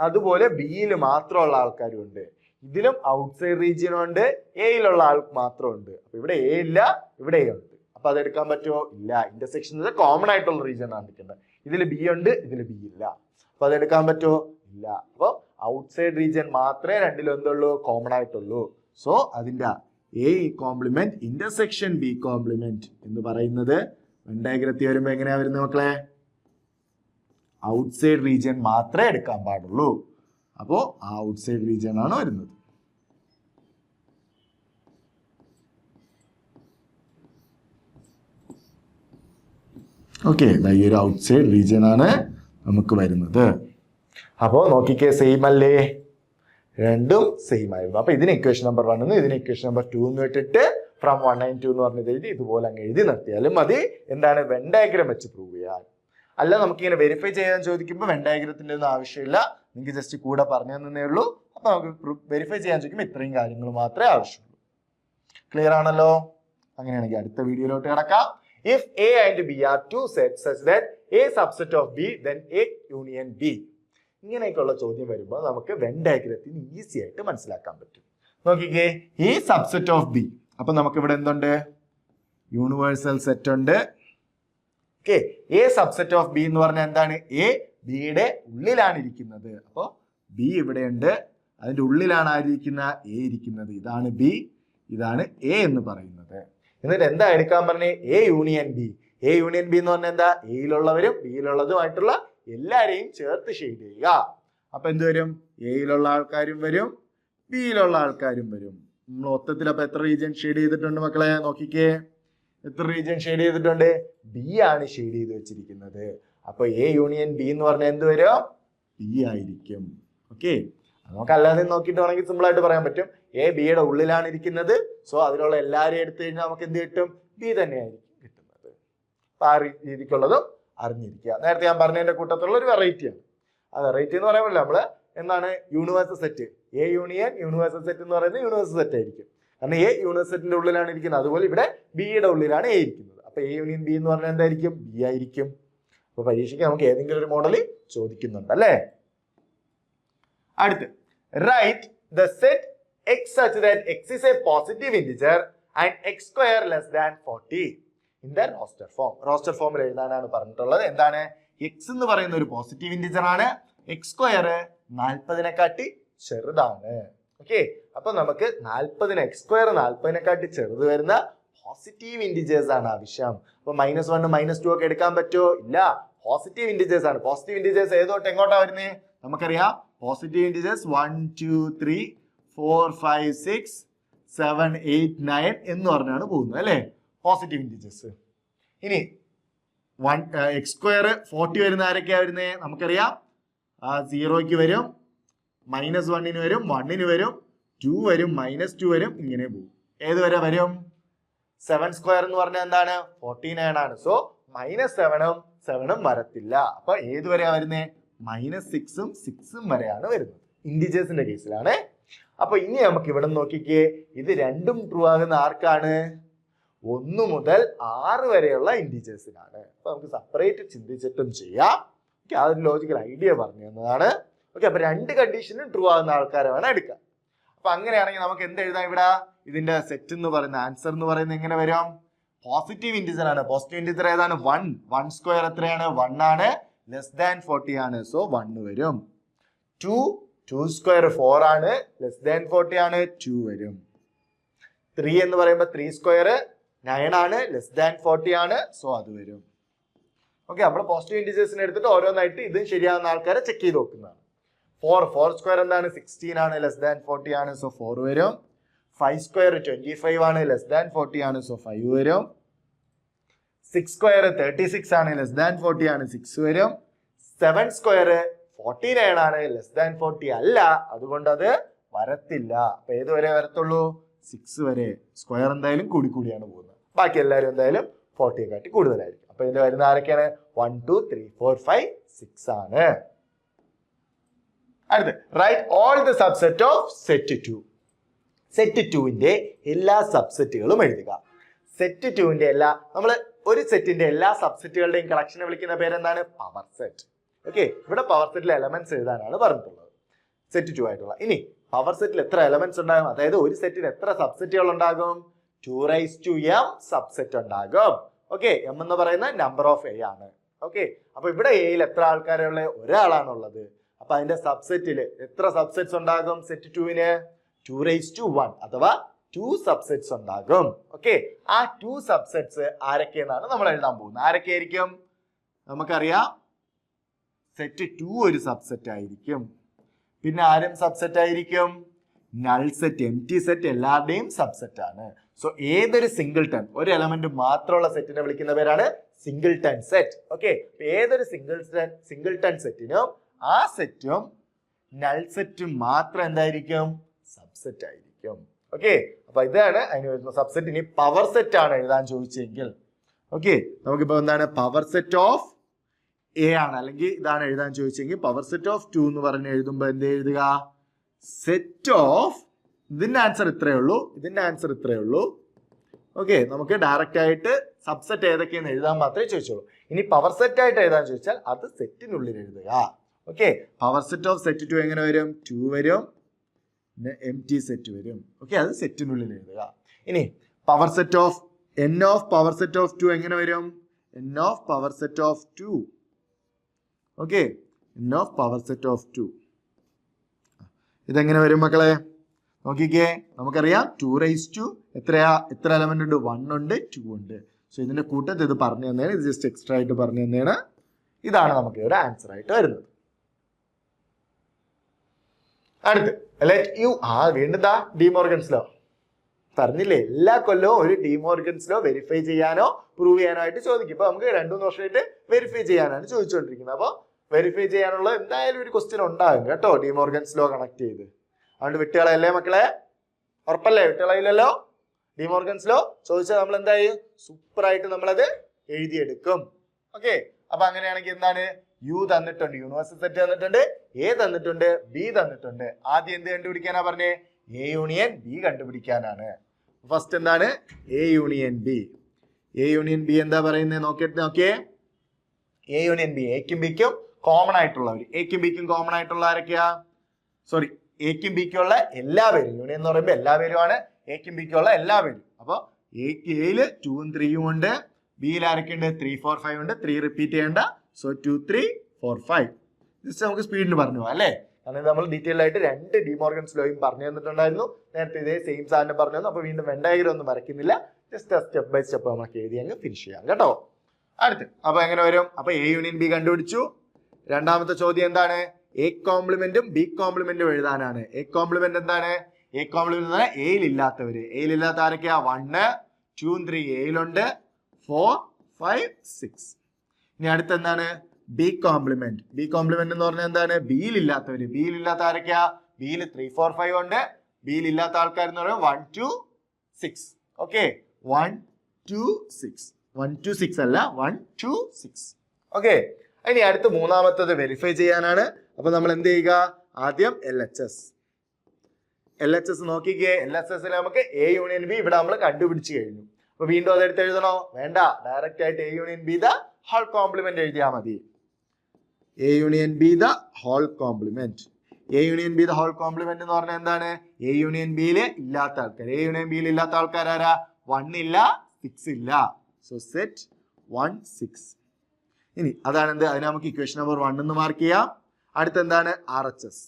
അതുപോലെ ബിയിൽ മാത്രമുള്ള ആൾക്കാരും ഉണ്ട്. ഇതിലും ഔട്ട്സൈഡ് റീജിയൻ ഉണ്ട്, എയിലുള്ള ആൾ മാത്രമുണ്ട്. അപ്പൊ ഇവിടെ എ ഇല്ല, ഇവിടെ എ ഉണ്ട്. അപ്പൊ അത് എടുക്കാൻ പറ്റുമോ? ഇല്ല. ഇന്റർസെക്ഷൻ കോമൺ ആയിട്ടുള്ള റീജിയൻ ആണ് എടുക്കേണ്ടത്. ഇതിൽ ബി ഉണ്ട്, ഇതിൽ ബി ഇല്ല. അപ്പൊ അത് എടുക്കാൻ പറ്റുമോ? ഇല്ല. അപ്പൊ ഔട്ട്സൈഡ് റീജിയൻ മാത്രമേ രണ്ടിലും എന്തുള്ളൂ? കോമൺ ആയിട്ടുള്ളൂ. സോ അതിന്റെ A complement intersection B complement എന്ന് പറയുന്നത് വെൻ ഡയഗ്രത്തിൽ വരുമ്പോ എങ്ങനെയാ വരുന്നത് മക്കളെ? ഔട്ട്സൈഡ് റീജിയൻ മാത്രമേ എടുക്കാൻ പാടുള്ളൂ. അപ്പോ ആ ഔട്ട്സൈഡ് റീജിയൻ ആണ് വരുന്നത്. ഓക്കെ, ഈ ഒരു ഔട്ട്സൈഡ് റീജിയൻ ആണ് നമുക്ക് വരുന്നത്. അപ്പോ നോക്കിക്കേ, സെയിം അല്ലേ? രണ്ടും സെയിം ആയിരുന്നു. അപ്പൊ ഇതിന് ഇക്വേഷൻ നമ്പർ 1 എന്ന് ഇതിന് ഇക്വേഷൻ നമ്പർ 2 എന്ന് ഇട്ടിട്ട് ഫ്രം 1 and 2 എന്ന് പറഞ്ഞത് എഴുതി ഇതുപോലെ അങ്ങ് എഴുതി നിർത്തിയാലും മതി. എന്താണ്? വെൻ ഡയഗ്രം വെച്ച് പ്രൂവ് ചെയ്യാൻ. അല്ല, നമുക്കിങ്ങനെ വെരിഫൈ ചെയ്യാൻ ചോദിക്കുമ്പോൾ വെൻ ഡയഗ്രത്തിന്റെ ഒന്നും ആവശ്യമില്ല, നിങ്ങൾക്ക് ജസ്റ്റ് കൂടെ പറഞ്ഞു തന്നേ ഉള്ളൂ. അപ്പൊ നമുക്ക് വെരിഫൈ ചെയ്യാൻ ചോദിക്കുമ്പോൾ ഇത്രയും കാര്യങ്ങൾ മാത്രമേ ആവശ്യമുള്ളൂ. ക്ലിയർ ആണല്ലോ? അങ്ങനെയാണെങ്കിൽ അടുത്ത വീഡിയോയിലോട്ട് കിടക്കാം. if A and B are two sets such that A subset of B then A union B. ഇങ്ങനെയൊക്കെയുള്ള ചോദ്യം വരുമ്പോൾ നമുക്ക് വെൻ ഡയഗ്രത്തിന് ഈസി ആയിട്ട് മനസ്സിലാക്കാൻ പറ്റും. നോക്കിക്കേ, A subset of B. അപ്പൊ നമുക്ക് ഇവിടെ എന്തുണ്ട്? യൂണിവേഴ്സൽ സെറ്റ് ഉണ്ട്. Okay, A subset of B എന്ന് പറഞ്ഞാൽ എന്താണ്? A ബിയുടെ ഉള്ളിലാണ് ഇരിക്കുന്നത്. അപ്പോൾ ബി ഇവിടെയുണ്ട്, അതിന്റെ ഉള്ളിലാണ് ആയിരിക്കുന്ന എ ഇരിക്കുന്നത്. ഇതാണ് ബി, ഇതാണ് എ എന്ന് പറയുന്നത്. എന്നിട്ട് എന്താ എടുക്കാൻ പറഞ്ഞേ? A union B. A union B എന്ന് പറഞ്ഞാൽ എന്താ? എയിലുള്ളവരും ബിയിലുള്ളതുമായിട്ടുള്ള എല്ലാരെയും ചേർത്ത് ഷെയ്ഡ് ചെയ്യുക. അപ്പൊ എന്ത് വരും? എയിലുള്ള ആൾക്കാരും വരും, ബിയിലുള്ള ആൾക്കാരും വരും. നമ്മൾ മൊത്തത്തിൽ അപ്പൊ എത്ര റീജിയൻ ഷെയ്ഡ് ചെയ്തിട്ടുണ്ട് മക്കളെ? നോക്കിക്കേ, എത്ര റീജിയൻ ഷെയ്ഡ് ചെയ്തിട്ടുണ്ട്? ബി ആണ് ഷെയ്ഡ് ചെയ്ത് വെച്ചിരിക്കുന്നത്. അപ്പൊ എ യൂണിയൻ ബി എന്ന് പറഞ്ഞാൽ എന്ത് വരും? ബി ആയിരിക്കും. ഓക്കെ, നമുക്ക് അല്ലാതെ നോക്കിയിട്ട് വേണമെങ്കിൽ സിമ്പിൾ ആയിട്ട് പറയാൻ പറ്റും. എ ബിയുടെ ഉള്ളിലാണ് ഇരിക്കുന്നത്. സോ അതിലുള്ള എല്ലാവരെയും എടുത്തു കഴിഞ്ഞാൽ നമുക്ക് എന്ത് കിട്ടും? ബി തന്നെയായിരിക്കും കിട്ടുന്നത്. അപ്പൊ ആ രീതിക്കുള്ളതും അറിഞ്ഞിരിക്കുക. നേരത്തെ ഞാൻ പറഞ്ഞതിന്റെ കൂട്ടത്തിലുള്ള ഒരു വെറൈറ്റിയാണ്. ആ വെറൈറ്റി എന്ന് പറയുമ്പോൾ നമ്മള് എന്താണ്? Universal set. A union universal set എന്ന് പറയുന്നത് യൂണിവേഴ്സൽ സെറ്റ് ആയിരിക്കും. കാരണം എ യൂണിവേഴ്സൽ സെറ്റിന്റെ ഉള്ളിലാണ് ഇരിക്കുന്നത്. അതുപോലെ ഇവിടെ ബിയുടെ ഉള്ളിലാണ് എ ഇരിക്കുന്നത്. അപ്പൊ എ യൂണിയൻ ബി എന്ന് പറഞ്ഞാൽ എന്തായിരിക്കും? ബി ആയിരിക്കും. അപ്പൊ പരീക്ഷയ്ക്ക് നമുക്ക് ഏതെങ്കിലും ഒരു മോഡൽ ചോദിക്കുന്നുണ്ട് അല്ലേ? അടുത്ത്, write the set x such that x is a positive integer and x square less than 40 in the roster form. Roster ഫോമിൽ എഴുതാനാണ് പറഞ്ഞിട്ടുള്ളത്. എന്താണ്? x എന്ന് പറയുന്ന ഒരു പോസിറ്റീവ് ഇന്റിജർ ആണ്, x സ്ക്വയർ 40നെക്കാട്ടി ചെറുതാണ്. ഓക്കെ, അപ്പൊ നമുക്ക് 40 x സ്ക്വയർ 40നെക്കാട്ടി ചെറുത് വരുന്ന പോസിറ്റീവ് ഇന്റിജേഴ്സ് ആണ് ആവശ്യം. അപ്പൊ -1 -2 ഒക്കെ എടുക്കാൻ പറ്റുമോ? ഇല്ല, പോസിറ്റീവ് ഇന്റിജേഴ്സ് ആണ്. പോസിറ്റീവ് ഇന്റിജേഴ്സ് ഏതോട്ട് എങ്ങോട്ടാ വരുന്നത്? നമുക്കറിയാം, പോസിറ്റീവ് ഇന്റിജേഴ്സ് 1 2 3 4 5 6 7 8 9 എന്ന് പറഞ്ഞാണ് പോകുന്നത് അല്ലേ, പോസിറ്റീവ് ഇന്റിജേഴ്സ്. ഇനി x സ്ക്വയർ 40 വരുന്ന ആരൊക്കെയാ വരുന്നത്? നമുക്കറിയാം, 0ക്ക് വരും, -1ന് വരും, 1ന് വരും, 2 വരും, -2 വരും, ഇങ്ങനെ പോകും. ഏത് വരെ വരും? 7 സ്ക്വയർ എന്ന് പറഞ്ഞാൽ എന്താണ്? 49 ആണ്. സോ -7ഉം 7ഉം വരത്തില്ല. അപ്പൊ ഏത് വരെയാ വരുന്നത്? -6ഉം 6ഉം വരെയാണ് വരുന്നത് ഇന്റിജേഴ്സിന്റെ കേസിലാണ്. അപ്പൊ ഇനി നമുക്ക് ഇവിടെ നോക്കിക്കേ, ഇത് രണ്ടും ട്രൂ ആകുന്ന ആർക്കാണ്? 1 മുതൽ 6 വരെയുള്ള ഇന്റിജേഴ്സിനാണ്. അപ്പൊ നമുക്ക് സെപ്പറേറ്റ് ചിന്തിച്ചിട്ടും ചെയ്യാം. ഓക്കെ, അതൊരു ലോജിക്കൽ ഐഡിയ പറഞ്ഞു തന്നതാണ്. ഓക്കെ, അപ്പൊ രണ്ട് കണ്ടീഷനും ട്രൂ ആകുന്ന ആൾക്കാരെ വേണം എടുക്കാം. അപ്പൊ അങ്ങനെയാണെങ്കിൽ നമുക്ക് എന്ത് എഴുതാം? ഇവിടെ ഇതിന്റെ സെറ്റ് എന്ന് പറയുന്ന ആൻസർ എന്ന് പറയുന്നത് എങ്ങനെ വരും? പോസിറ്റീവ് ഇന്റിജർ ആണ്. പോസിറ്റീവ് ഇന്റിജർ ഏതാണ്? 1 സ്ക്വയർ എത്രയാണ്? 1 ആണ്, ലെസ് ദാൻ 40 ആണ്. സോ 1 വരും. 2 സ്ക്വയർ 4 ആണ്, ലെസ് ദാൻ 40 ആണ്, 2 വരും. 3 എന്ന് പറയുമ്പോൾ 3 സ്ക്വയർ 9 ആണ്, ലെസ് ദാൻ 40 ആണ്. സോ അത് വരും. ഓക്കെ, നമ്മൾ പോസിറ്റീവ് ഇന്റിജേഴ്സിനെ എടുത്തിട്ട് ഓരോന്നായിട്ട് ഇതും ശരിയാകുന്ന ആൾക്കാരെ ചെക്ക് ചെയ്ത് നോക്കുന്നതാണ്. 4 സ്ക്വയർ എന്താണ്? 16 ആണ്, ലെസ് ദാൻ 40 ആണ്. സോ 4 വരും. 5 സ്ക്വയർ 25 ആണ്, ലെസ് ദാൻ 40 ആണ്. സോ 5 വരും. 6 സ്ക്വയർ 36 ആണ്, ലെസ് ദാൻ 40 ആണ്. 6 വരും. 7 സ്ക്വയർ 49 ആണ്, ലെസ് ദാൻ 40 അല്ല, അതുകൊണ്ട് അത് വരത്തില്ല. അപ്പൊ ഏത് വരെ വരത്തുള്ളൂ? 6 വരെ. സ്ക്വയർ എന്തായാലും കൂടിയാണ് പോകുന്നത്. ബാക്കി എല്ലാവരും എന്തായാലും 40 കാട്ടി കൂടുതലായിരിക്കും. അപ്പൊ ഇതിൽ വരുന്ന ആരൊക്കെയാണ്? 1 2 3 4 5 6 ആണ്. അടുത്ത്, write all the subset of set 2. Set 2ന്റെ എല്ലാ സബ്സെറ്റുകളും എഴുതുക. സെറ്റ് 2ന്റെ നമ്മൾ ഒരു സെറ്റിന്റെ എല്ലാ സബ്സെറ്റുകളുടെയും കളക്ഷനെ വിളിക്കുന്ന പേരെന്താണ്? Power set. ഓക്കെ, ഇവിടെ പവർ സെറ്റിലെ എലമെന്റ്സ് എഴുതാനാണ് പറഞ്ഞിട്ടുള്ളത്, സെറ്റ് 2 ആയിട്ടുള്ള. ഇനി പവർ സെറ്റിൽ എത്ര എലമെന്റ്സ് ഉണ്ടാകും? അതായത് ഒരു സെറ്റിൽ എത്ര സബ്സെറ്റുകൾ ഉണ്ടാകും? 2m സബ്സെറ്റ് ഉണ്ടാകും. ഓക്കെ, m എന്ന് പറയുന്ന നമ്പർ ഓഫ് എ ആണ്. ഓക്കെ, അപ്പൊ ഇവിടെ എയിൽ എത്ര ആൾക്കാരുള്ള? ഒരാളാണുള്ളത്. അപ്പൊ അതിന്റെ സബ്സെറ്റിൽ എത്ര സബ്സെറ്റ്സ് ഉണ്ടാകും? സെറ്റ് 2ന് 2⁻1 അഥവാ 2 സബ്സെറ്റ്സ് ഉണ്ടാകും. ഓക്കെ, ആ 2 സബ്സെറ്റ്സ് ആരൊക്കെയെന്നാണ് നമ്മൾ എഴുതാൻ പോകുന്നത്. ആരൊക്കെയായിരിക്കും? നമുക്കറിയാം, സെറ്റ് 2 ഒരു സബ്സെറ്റ് ആയിരിക്കും. പിന്നെ ആരും സബ്സെറ്റ് ആയിരിക്കും? നൾ സെറ്റ്, എംപ്റ്റി സെറ്റ് എല്ലാവരുടെയും സബ്സെറ്റ് ആണ്. സോ ഏതൊരു സിംഗിൾട്ടൺ, ഒരു എലമെന്റ് മാത്രമുള്ള സെറ്റിനെ വിളിക്കുന്ന പേരാണ് സിംഗിൾട്ടൺ സെറ്റ്. ഓക്കെ, ഏതൊരു സിംഗിൾട്ടൺ സെറ്റിനും ആ സെറ്റും നൾ സെറ്റും മാത്രം എന്തായിരിക്കും? സബ്സെറ്റ് ആയിരിക്കും. ഓക്കെ, അപ്പൊ ഇതാണ് അതിന് വരുന്ന സബ്സെറ്റ്. ഇനി പവർ സെറ്റ് ആണ് എഴുതാൻ ചോദിച്ചെങ്കിൽ, ഓക്കെ, നമുക്കിപ്പോ എന്താണ്? പവർ സെറ്റ് ഓഫ് എ ആണ്, അല്ലെങ്കിൽ ഇതാണ് എഴുതാൻ ചോദിച്ചെങ്കിൽ പവർ സെറ്റ് ഓഫ് 2 എന്ന് പറഞ്ഞ് എഴുതുമ്പോൾ എന്ത് എഴുതുക? സെറ്റ് ഓഫ്, ഇതിന്റെ ആൻസർ ഇത്രയേ ഉള്ളൂ, ഇതിന്റെ ആൻസർ ഇത്രയേ ഉള്ളൂ. ഓക്കെ, നമുക്ക് ഡയറക്റ്റ് ആയിട്ട് സബ്സെറ്റ് ഏതൊക്കെയെന്ന് എഴുതാൻ മാത്രമേ ചോദിച്ചുള്ളൂ. ഇനി പവർ സെറ്റ് ആയിട്ട് എഴുതാൻ ചോദിച്ചാൽ അത് സെറ്റിനുള്ളിൽ എഴുതുക. Okay, power set of set 2 എങ്ങനെ വരും? 2 വരും, പിന്നെ എം ടി സെറ്റ് വരും. ഓക്കെ, അത് സെറ്റിനുള്ളിൽ എഴുതുക. ഇനി power set of n of power set of 2 എങ്ങനെ വരും? n of power set of 2. Okay, n of power set of 2 ഇതെങ്ങനെ വരും മക്കളെ? നോക്കിക്കേ, നമുക്കറിയാം 2 raised to എത്ര എലമെന്റ് ഉണ്ട്? 1 ഉണ്ട്, 2 ഉണ്ട്. സോ ഇതിന്റെ കൂട്ടത്തിൽ ഇത് പറഞ്ഞു തന്നെയാണ്, ഇത് ജസ്റ്റ് എക്സ്ട്രാ ആയിട്ട് പറഞ്ഞു തന്നെയാണ്. ഇതാണ് നമുക്ക് ഒരു ആൻസർ ആയിട്ട് വരുന്നത്. അടുത്ത് ലെറ്റ് യു വീണ്ടും ഡിമോർഗൻസ് ലോ പറഞ്ഞില്ലേ, എല്ലാ കൊല്ലവും ഒരു ഡിമോർഗൻസ് ലോ വെരിഫൈ ചെയ്യാനോ പ്രൂവ് ചെയ്യാനോ ആയിട്ട് ചോദിക്കും. ഇപ്പൊ നമുക്ക് 2-3 വർഷമായിട്ട് വെരിഫൈ ചെയ്യാനാണ് ചോദിച്ചുകൊണ്ടിരിക്കുന്നത്. അപ്പോൾ വെരിഫൈ ചെയ്യാനുള്ള എന്തായാലും ഒരു ക്വസ്റ്റ്യൻ ഉണ്ടാകും കേട്ടോ, ഡിമോർഗൻസ് ലോ കണക്ട് ചെയ്ത്. അതുകൊണ്ട് വിട്ടുകളയല്ലേ മക്കളെ, ഉറപ്പല്ലേ? വിട്ടുകളയില്ലല്ലോ. ഡിമോർഗൻസ് ലോ ചോദിച്ചാൽ നമ്മൾ എന്തായി സൂപ്പർ ആയിട്ട് നമ്മളത് എഴുതിയെടുക്കും. ഓക്കെ, അപ്പൊ അങ്ങനെയാണെങ്കിൽ എന്താണ്? യു തന്നിട്ടുണ്ട്, യൂണിവേഴ്സൽ സെറ്റ് തന്നിട്ടുണ്ട്, എ തന്നിട്ടുണ്ട്, ബി തന്നിട്ടുണ്ട്. ആദ്യം എന്ത് കണ്ടുപിടിക്കാനാ പറഞ്ഞേ? എ യൂണിയൻ ബി കണ്ടുപിടിക്കാനാണ്. ഫസ്റ്റ് എന്താണ്? A union B. A union B എന്താ പറയുന്നത് നോക്കിയേ. എ യൂണിയൻ ബി, എക്കും ബിക്കും കോമൺ ആയിട്ടുള്ളവർ. എക്കും ബിക്കും കോമൺ ആയിട്ടുള്ള ആരൊക്കെയാ? സോറി, എക്കും ബിക്കും ഉള്ള എല്ലാ പേരും, യൂണിയൻ എന്ന് പറയുമ്പോൾ എല്ലാ പേരുമാണ്. എക്കും ബിക്കും ഉള്ള എല്ലാ പേരും. അപ്പോൾ എയില് 2ഉം 3ഉം ഉണ്ട്, ബിയിൽ ആരൊക്കെ ഉണ്ട്? 3, 4, 5 ഉണ്ട്. 3 റിപ്പീറ്റ് ചെയ്യേണ്ട. സോ 2, 3, 4, 5 ജസ്റ്റ് നമുക്ക് സ്പീഡിൽ പറഞ്ഞു പോകാം അല്ലേ? കാരണം നമ്മൾ ഡീറ്റെയിൽ ആയിട്ട് 2 ഡിമോർഗൻസ് ലോയും പറഞ്ഞു തന്നിട്ടുണ്ടായിരുന്നു. നേരത്തെ ഇതേ സെയിം സാധനം പറഞ്ഞു തന്നു. അപ്പൊ വീണ്ടും വെൻ ഡയഗ്രം ഒന്നും വരയ്ക്കുന്നില്ല, ജസ്റ്റ് സ്റ്റെപ്പ് ബൈ സ്റ്റെപ്പ് നമുക്ക് എഴുതി അങ്ങ് ഫിനിഷ് ചെയ്യാം കേട്ടോ. അടുത്ത് അപ്പൊ എങ്ങനെ വരും? അപ്പൊ എ യൂണിയൻ ബി കണ്ടുപിടിച്ചു. രണ്ടാമത്തെ ചോദ്യം എന്താണ്? എ കോംപ്ലിമെന്റും ബി കോംപ്ലിമെന്റും എഴുതാനാണ്. എ കോംപ്ലിമെന്റ് എന്താണ്? എ കോംപ്ലിമെന്റ് എയിൽ ഇല്ലാത്തവര്. എയിൽ ഇല്ലാത്ത ആരൊക്കെയാ? 1, 2, 3 എയിലുണ്ട്, 4, 5, 6. ഇനി അടുത്ത് എന്താണ്? B complement. ബി കോംപ്ലിമെന്റ് എന്ന് പറഞ്ഞാൽ എന്താണ്? ബിയിൽ ഇല്ലാത്തവര്. ബിയിൽ ഇല്ലാത്ത ആരൊക്കെയാ? ബിയിൽ 3, 4, 5 ഉണ്ട്. ബിയിൽ ഇല്ലാത്ത ആൾക്കാർ എന്ന് പറയുമ്പോൾ 1, 2, 6. ഓക്കെ, 1, 2, 6. 1, 2, 6 അല്ല, 1, 2, 6. ഓക്കെ, ഇനി അടുത്ത് മൂന്നാമത്തത് വെരിഫൈ ചെയ്യാനാണ്. അപ്പൊ നമ്മൾ എന്ത് ചെയ്യുക? ആദ്യം LHS. LHS നോക്കിക്കേ. LHS നമുക്ക് എ യൂണിയൻ ബി ഇവിടെ നമ്മൾ കണ്ടുപിടിച്ച് കഴിഞ്ഞു. അപ്പൊ വീണ്ടും അതെടുത്ത് എഴുതണോ? വേണ്ട, ഡയറക്റ്റ് ആയിട്ട് A union B the whole complement എഴുതിയാൽ മതി. A union B the whole complement. A union B the whole complement എന്ന് പറഞ്ഞാൽ എന്താണ്? എ യൂണിയൻ ബിയിൽ ഇല്ലാത്ത ആൾക്കാർ. എ യൂണിയൻ ബിയിൽ ഇല്ലാത്ത ആൾക്കാർ ആരാ? 1 ഇല്ല, 6 ഇല്ല. So set 1, 6. ഇനി അതാണ് എന്ത്? അതിന് നമുക്ക് ഇക്വേഷൻ നമ്പർ 1 എന്ന് മാർക്ക് ചെയ്യാം. അടുത്ത എന്താണ്? RHS.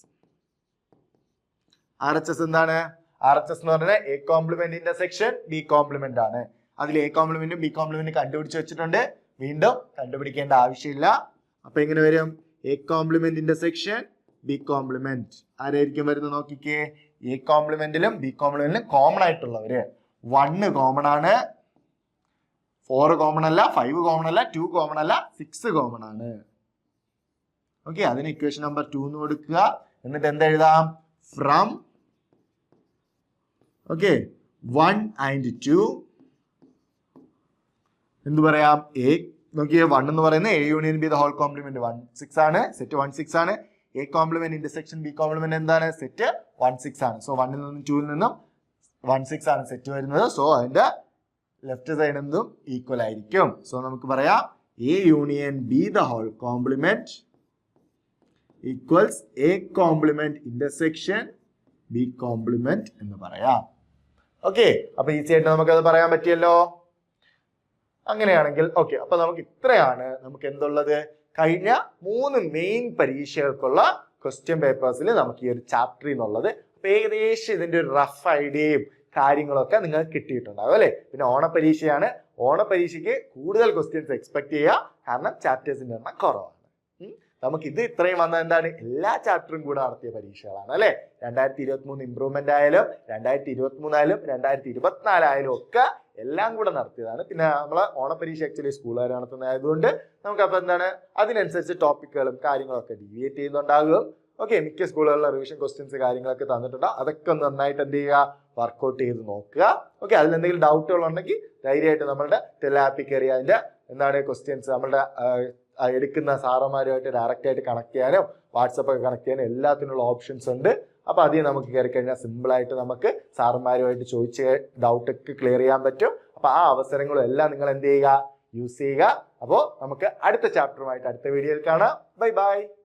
RHS എന്താണ്? RHS എന്ന് പറഞ്ഞാൽ A complement intersection B complement ആണ്. അതിൽ എ കോംപ്ലിമെന്റും ബി കോംപ്ലിമെന്റും കണ്ടുപിടിച്ച് വെച്ചിട്ടുണ്ട്, വീണ്ടും കണ്ടുപിടിക്കേണ്ട ആവശ്യമില്ല. അപ്പൊ എങ്ങനെ വരും? A complement intersection B complement ആരായിരിക്കും വരുന്നത് നോക്കിക്കേ. എ കോംപ്ലിമെന്റിലും ബി കോംപ്ലിമെന്റിലും കോമൺ ആയിട്ടുള്ളവര് 1 കോമൺ ആണ്, 4 കോമൺ അല്ല, 5 കോമൺ അല്ല, 2 കോമൺ അല്ല, 6 കോമൺ ആണ്. ഓക്കെ, അതിന് ഇക്വേഷൻ നമ്പർ 2 എന്ന് കൊടുക്കുക. എന്നിട്ട് എന്താ എഴുതാം? ഫ്രം 1 and 2 എന്ത് പറയാം? എ നോക്കിയേ, 1 എന്ന് പറയുന്നത് A union B the whole complement 1, 6 ആണ്. സെറ്റ് 1, 6 ആണ്. A complement intersection B complement എന്താണ്? സെറ്റ് 1, 6 ആണ്. സോ 1 നിന്നും 2 നിന്നും 1, 6 ആണ് സെറ്റ് വരുന്നത്. സോ അതിന്റെ ലെഫ്റ്റ് സൈഡ് എന്തും ഈക്വൽ ആയിരിക്കും. സോ നമുക്ക് പറയാം A union B the whole complement equals A complement intersection B complement എന്ന് പറയാം. ഓക്കെ, അപ്പൊ ഈസി ആയിട്ട് നമുക്കത് പറയാൻ പറ്റിയല്ലോ. അങ്ങനെയാണെങ്കിൽ ഓക്കെ, അപ്പൊ നമുക്ക് ഇത്രയാണ് നമുക്ക് എന്തുള്ളത്? കഴിഞ്ഞ 3 മെയിൻ പരീക്ഷകൾക്കുള്ള ക്വസ്റ്റ്യൻ പേപ്പേഴ്സിൽ നമുക്ക് ഈ ഒരു ചാപ്റ്ററിൽ നിന്നുള്ളത്. അപ്പൊ ഏകദേശം ഇതിന്റെ ഒരു റഫ് ഐഡിയയും കാര്യങ്ങളൊക്കെ നിങ്ങൾക്ക് കിട്ടിയിട്ടുണ്ടാവും അല്ലെ? പിന്നെ ഓണപരീക്ഷയാണ്. ഓണപരീക്ഷയ്ക്ക് കൂടുതൽ ക്വസ്റ്റ്യൻസ് എക്സ്പെക്ട് ചെയ്യുക, കാരണം ചാപ്റ്റേഴ്സിന്റെ എണ്ണം കുറവാണ്. നമുക്ക് ഇത് ഇത്രയും വന്ന എന്താണ്? എല്ലാ ചാപ്റ്ററും കൂടെ നടത്തിയ പരീക്ഷകളാണ് അല്ലെ? 2023 ഇംപ്രൂവ്മെന്റ് ആയാലും 2023 ആയാലും 2024 ആയാലും ഒക്കെ എല്ലാം കൂടെ നടത്തിയതാണ്. പിന്നെ നമ്മളെ ഓണപരീക്ഷ ആക്ച്വലി സ്കൂളുകാർ നടത്തുന്നതായതുകൊണ്ട് നമുക്ക് അപ്പൊ എന്താണ് അതിനനുസരിച്ച് ടോപ്പിക്കുകളും കാര്യങ്ങളൊക്കെ ഡീവിയേറ്റ് ചെയ്യുന്നുണ്ടാകും. ഓക്കെ, മിക്ക സ്കൂളുകളിലെ റിവിഷൻ ക്വസ്റ്റ്യൻസ് കാര്യങ്ങളൊക്കെ തന്നിട്ടുണ്ട്. അതൊക്കെ ഒന്ന് നന്നായിട്ട് എന്ത് ചെയ്യുക? വർക്ക്ഔട്ട് ചെയ്ത് നോക്കുക. ഓക്കെ, അതിൽ എന്തെങ്കിലും ഡൗട്ടുകൾ ഉണ്ടെങ്കിൽ ധൈര്യമായിട്ട് നമ്മളുടെ ടെലാപ്പിൽ കയറി അതിന്റെ എന്താണ് ക്വസ്റ്റ്യൻസ് നമ്മളുടെ എടുക്കുന്ന സാറന്മാരുമായിട്ട് ഡയറക്റ്റ് ആയിട്ട് കണക്ട് ചെയ്യാനും വാട്സപ്പ് ഒക്കെ കണക്ട് ചെയ്യാനും എല്ലാത്തിനുള്ള ഓപ്ഷൻസ് ഉണ്ട്. അപ്പൊ അതിൽ നമുക്ക് കയറി കഴിഞ്ഞാൽ സിമ്പിൾ ആയിട്ട് നമുക്ക് സാറന്മാരുമായിട്ട് ചോദിച്ച് ഡൗട്ടൊക്കെ ക്ലിയർ ചെയ്യാൻ പറ്റും. അപ്പൊ ആ അവസരങ്ങളും എല്ലാം നിങ്ങൾ എന്ത് ചെയ്യുക, യൂസ് ചെയ്യുക. അപ്പോൾ നമുക്ക് അടുത്ത ചാപ്റ്ററുമായിട്ട് അടുത്ത വീഡിയോയിൽ കാണാം. Bye bye.